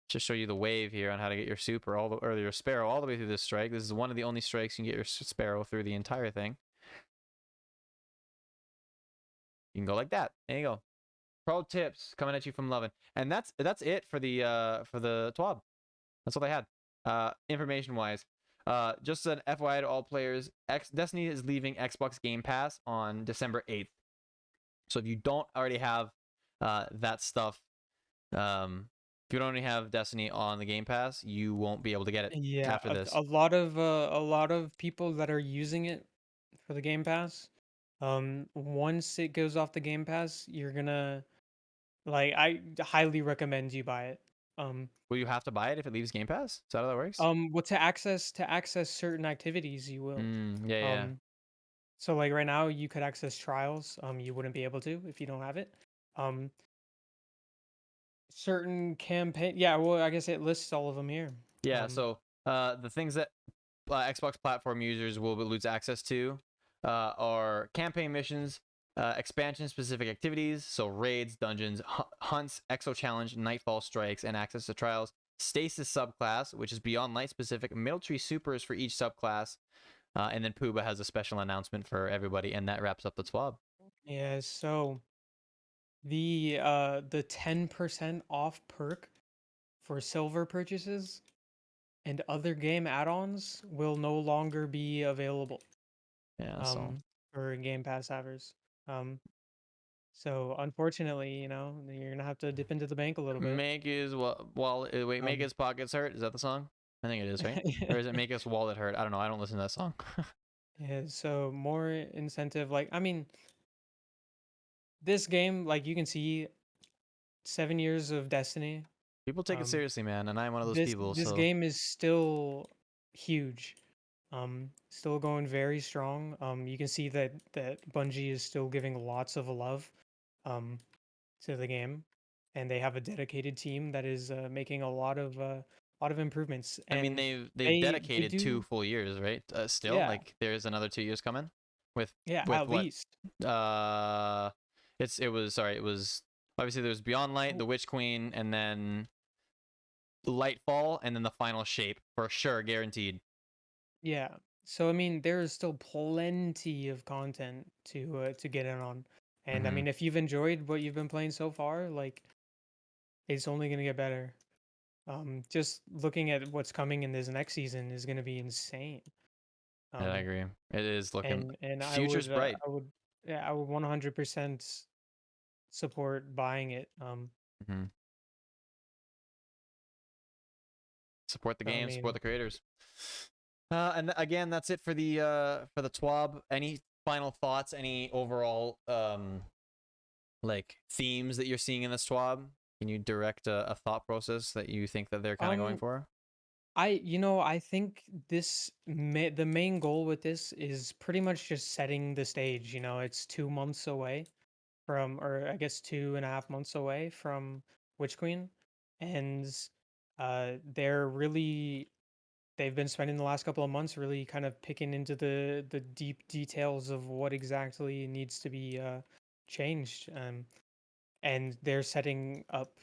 just show you the wave here on how to get your super or your sparrow all the way through this strike. This is one of the only strikes you can get your sparrow through the entire thing. You can go like that. There you go. Pro tips coming at you from Lovin. And that's it for the TWAB. That's all they had. Information wise. Just an FYI to all players, Destiny is leaving Xbox Game Pass on December 8th. So if you don't already have that stuff, if you don't already have Destiny on the Game Pass, you won't be able to get it after this. A lot of people that are using it for the Game Pass, once it goes off the Game Pass, you're gonna I highly recommend you buy it. Will you have to buy it if it leaves Game Pass? Is that how that works? Well, to access certain activities, you will. Yeah. So like right now you could access trials. You wouldn't be able to if you don't have it. Um, certain campaign. Yeah, well, I guess it lists all of them here. Yeah, so the things that Xbox platform users will lose access to are campaign missions, expansion-specific activities, so raids, dungeons, hunts, exo challenge, nightfall strikes, and access to trials. Stasis subclass, which is beyond light-specific, military supers for each subclass, and then Pooba has a special announcement for everybody, and that wraps up the TWAB. Yeah, so the 10% off perk for silver purchases and other game add-ons will no longer be available Yeah, so for Game Pass havers. Um, so unfortunately, you're gonna have to dip into the bank a little bit. make his wait, make Um, his pockets hurt. Is that the song? I think it is, right? Or is it make his wallet hurt? I don't know. I don't listen to that song. yeah, so more incentive. Like, I mean, this game, like you can see, 7 years of Destiny. People take it Um, seriously, man, and I'm one of those this people. this So game is still huge. Still going very strong. You can see that Bungie is still giving lots of love, um, to the game, and they have a dedicated team that is making a lot of improvements. I mean, And they've they dedicated do, 2 full years, right? Still, yeah, like there's another 2 years coming, with yeah, with at what? least. Uh, it was obviously there was Beyond Light, Oh, the Witch Queen, and then Lightfall, and then the final shape for sure, guaranteed. yeah. So I mean, there is still plenty of content to get in on, and I Hmm. mean, if you've enjoyed what you've been playing so far, like it's only gonna get better. Just looking at what's coming in this next season is gonna be insane. Yeah, I Um, agree. It is looking and future's bright. I would 100% support buying it. Hmm. Support the So I game, support mean, the creators. And again, that's it for the TWAB. Any final thoughts? Any overall like themes that you're seeing in this TWAB? Can you direct a thought process that you think that they're kind of going um, for? I think the main goal with this is pretty much just setting the stage. It's 2 months away from, or I guess 2.5 months away from Witch Queen, and they've been spending the last couple of months really kind of picking into the deep details of what exactly needs to be changed. And they're setting up.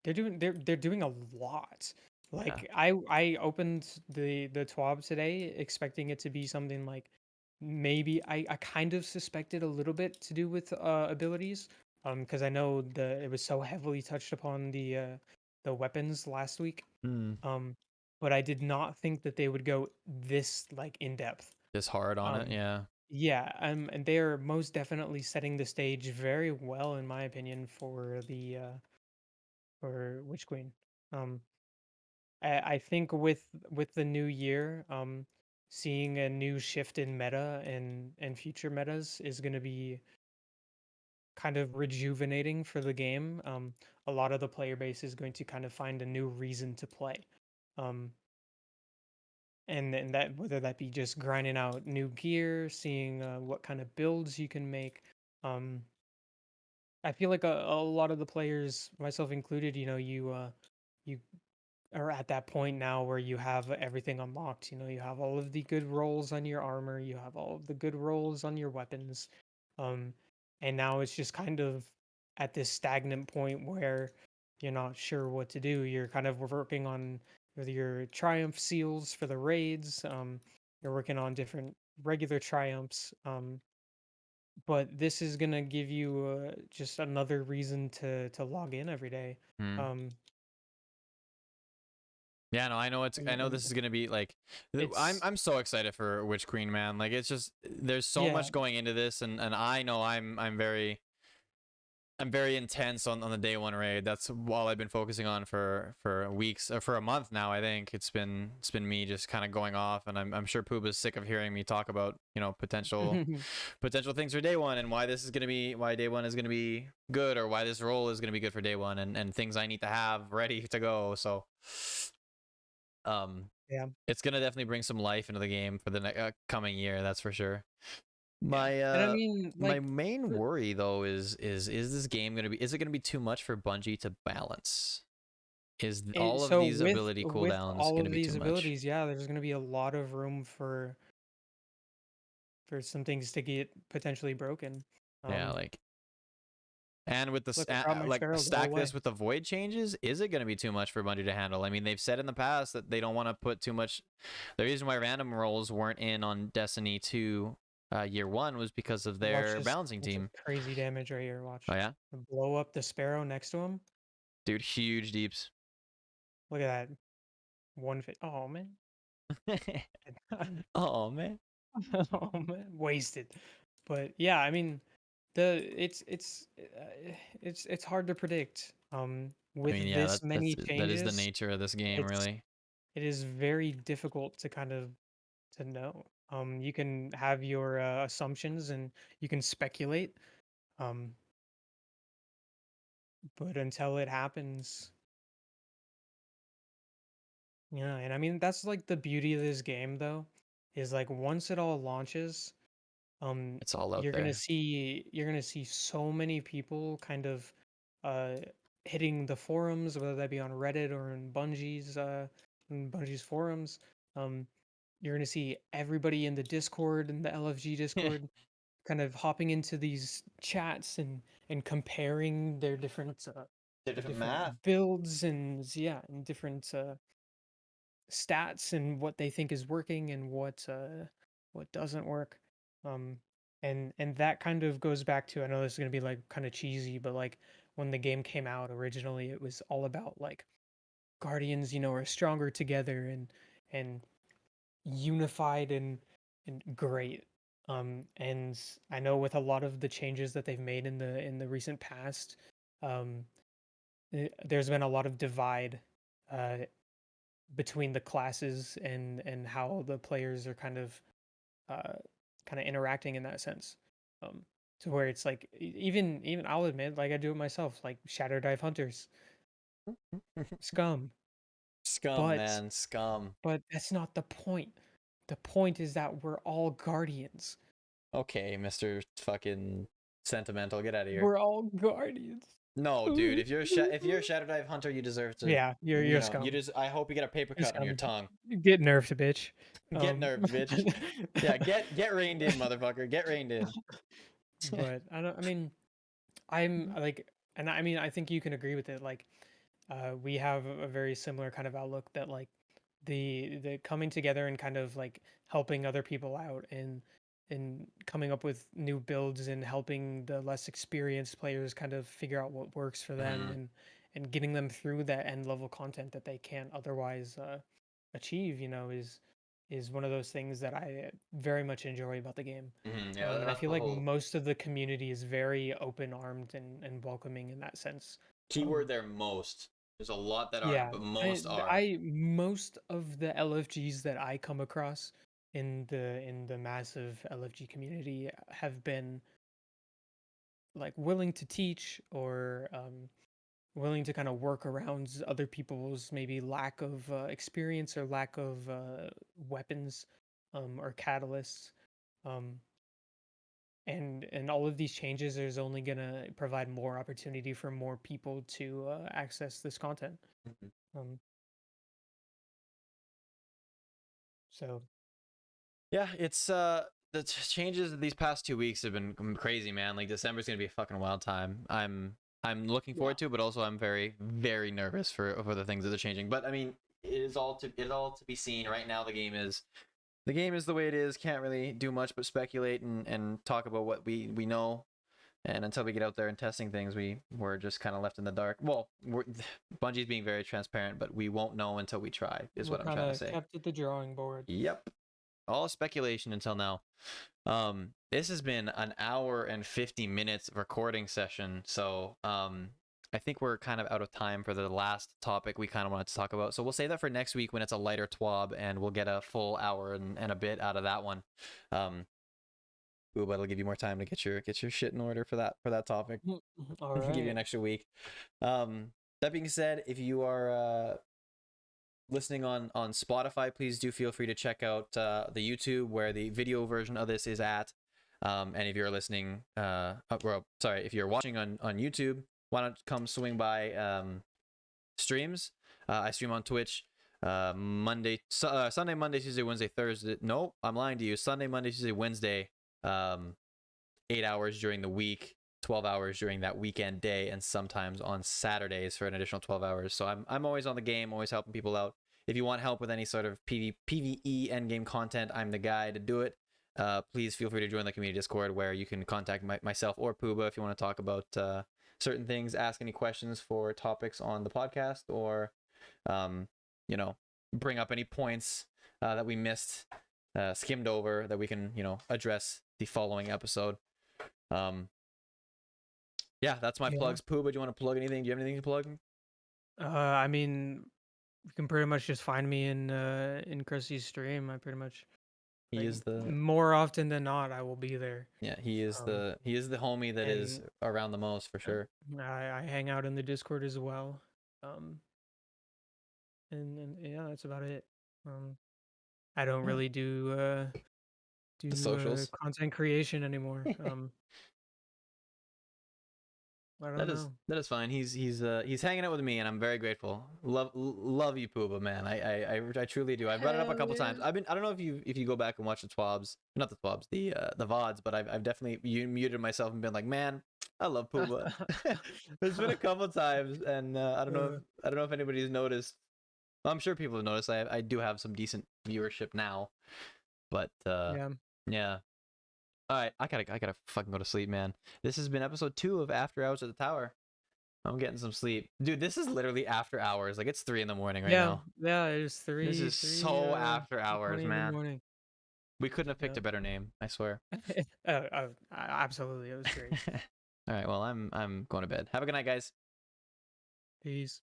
They're doing a lot. Yeah. Like I opened the TWAB today expecting it to be something like, maybe I kind of suspected a little bit to do with abilities, because I know it was so heavily touched upon the weapons last week. Hmm. um but I did not think that they would go this like in depth. Just hard on it. um Yeah. yeah, and they are most definitely setting the stage very well, in my opinion, for Witch Queen. um I think with the new year, seeing a new shift in meta and future metas is going to be kind of rejuvenating for the game. A lot of the player base is going to kind of find a new reason to play. Um, and that, whether that be just grinding out new gear, seeing what kind of builds you can make. Um, I feel like a lot of the players, myself included, you are at that point now where you have everything unlocked. You have all of the good rolls on your armor, you have all of the good rolls on your weapons. Um, and now it's just kind of at this stagnant point where you're not sure what to do. You're kind of working on your triumph seals for the raids. You're working on different regular triumphs. But this is gonna give you just another reason to log in every day. Hmm. Um, Yeah, no, I know I know and this is gonna be like, it's I'm so excited for Witch Queen, man. Like it's just there's so yeah. much going into this, and I know I'm very intense on the day one raid. That's all I've been focusing on for weeks, or for a month now. I think it's been me just kind of going off, and I'm sure Pooba's sick of hearing me talk about potential things for day one, and why day one is gonna be good, or why this role is gonna be good for day one, and things I need to have ready to go. So Yeah. It's gonna definitely bring some life into the game for the coming year. That's for sure. Yeah. My And I mean, my like, main worry though is this game gonna be, is it gonna be too much for Bungie to balance? Is all of so these ability with cooldowns all gonna of be too these much? abilities, yeah, there's gonna be a lot of room for some things to get potentially broken. Yeah, Um, like, and with this look, I brought my like sparrow. Go stack this away. with the void changes, is it gonna be too much for Bungie to handle? I mean, they've said in the past that they don't want to put too much. The reason why random rolls weren't in on Destiny 2 year one was because of Watch their this. balancing Watch this team. crazy damage right here. Oh Watch. yeah, Blow up the sparrow next to him. dude, huge deeps. Look at that. One fit. Oh man. Oh man. Oh man, wasted. But yeah, I mean, the it's hard to predict. I mean, With yeah, this many that is the changes, nature of this game, it's really. it is very difficult to kind of to know. You can have your assumptions and you can speculate. Um, but until it happens, yeah. And I mean, that's like the beauty of this game, though, is like once it all launches, um It's all out there. you're gonna see so many people kind of uh hitting the forums, whether that be on Reddit or in Bungie's forums. You're gonna see everybody in the Discord and the LFG Discord kind of hopping into these chats and comparing The their different different map. builds and yeah, and different stats and what they think is working and what doesn't work. Um and that kind of goes back to, I know this is going to be like kind of cheesy, but like when the game came out originally, it was all about like Guardians, are stronger together and unified and great. And I know with a lot of the changes that they've made in the recent past, um there's been a lot of divide uh between the classes and how the players are uh kind of interacting in that sense. um to where it's like even I'll admit, like, I do it myself, like Shatter Dive hunters, scum. Scum, but man, scum. but that's not the point. The point is that we're all guardians. Okay, Mr. fucking sentimental, get out of here. We're all guardians. No, dude, if you're a Shadow Dive hunter, you deserve to, Yeah, you're scum. I hope you get a paper You're cut on your scum. tongue. Get nerfed, bitch. Get um nerfed, bitch. Yeah, get reined in, motherfucker. Get reined in. but I don't, I mean, I'm like, and I mean, I think you can agree with it. Like, we have a very similar kind of outlook that like the coming together and kind of like helping other people out and coming up with new builds and helping the less experienced players kind of figure out what works for them Mhm, and getting them through that end level content that they can't otherwise achieve, is one of those things that I very much enjoy about the game. mhm, yeah, And I that's feel the like whole most of the community is very open armed and welcoming in that sense. keyword Um, there, most. There's a lot that aren't, yeah, but most are. most of the LFGs that I come across in the massive LFG community have been like willing to teach or willing to kind of work around other people's maybe lack of experience or lack of weapons or catalysts. Um, and all of these changes is only gonna provide more opportunity for more people to access this content. Mhm. Um, so Yeah, it's the changes of these past 2 weeks have been crazy, man. Like December's gonna be a fucking wild time. I'm looking yeah, forward to, but also I'm very very nervous for the things that are changing. But I mean, it is all to be seen. Right now, the game is the way it is. Can't really do much but speculate and talk about what we know. And until we get out there and testing things, we're just kind of left in the dark. Well, Bungie's being very transparent, but we won't know until we try. Is we're what I'm kind trying to of say. kept at the drawing board. Yep, all speculation until now. This has been an hour and 50 minutes recording session, so I think we're kind of out of time for the last topic we kind of wanted to talk about. So we'll save that for next week when it's a lighter TWAB, and we'll get a full hour and a bit out of that one. Um, Ooh, but it'll give you more time to get your shit in order for that topic. All Give you right. an extra week. That being said, if you are listening on Spotify, please do feel free to check out the YouTube where the video version of this is at. And if you're listening, if you're watching on YouTube, why not come swing by streams? I stream on Twitch Sunday, Monday, Tuesday, Wednesday, Thursday. No, I'm lying to you. Sunday, Monday, Tuesday, Wednesday. 8 hours during the week, 12 hours during that weekend day, and sometimes on Saturdays for an additional 12 hours. So I'm always on the game, always helping people out. If you want help with any sort of PvE endgame content, I'm the guy to do it. Please feel free to join the community Discord where you can contact myself or Pooba if you want to talk about certain things, ask any questions for topics on the podcast, or bring up any points that we missed, skimmed over, that we can address the following episode. Yeah, that's my plugs. Pooba, do you want to plug anything? Do you have anything to plug? I mean, you can pretty much just find me in Chrissy's stream. I pretty much He is the more often than not I will be there. Yeah, he is the homie that is around the most for sure. I hang out in the Discord as well. And yeah, that's about it. I don't really do the socials content creation anymore. I don't know. That is fine. He's hanging out with me, and I'm very grateful. Love you, Pooba, man. I truly do. I've brought it up a couple times. I don't know if you go back and watch the TWABs, not the TWABs, the VODs, but I've definitely muted myself and been like, man, I love Pooba. There's been a couple times, and I don't know if anybody's noticed. I'm sure people have noticed. I do have some decent viewership now, but yeah. All right, I gotta fucking go to sleep, man. This has been episode 2 of After Hours at the Tower. I'm getting some sleep, dude. This is literally after hours. Like, it's 3 in the morning right now. Yeah, it's 3. This is so after hours, man. In the morning. We couldn't have picked a better name, I swear. Absolutely, it was great. All right, well, I'm going to bed. Have a good night, guys. Peace.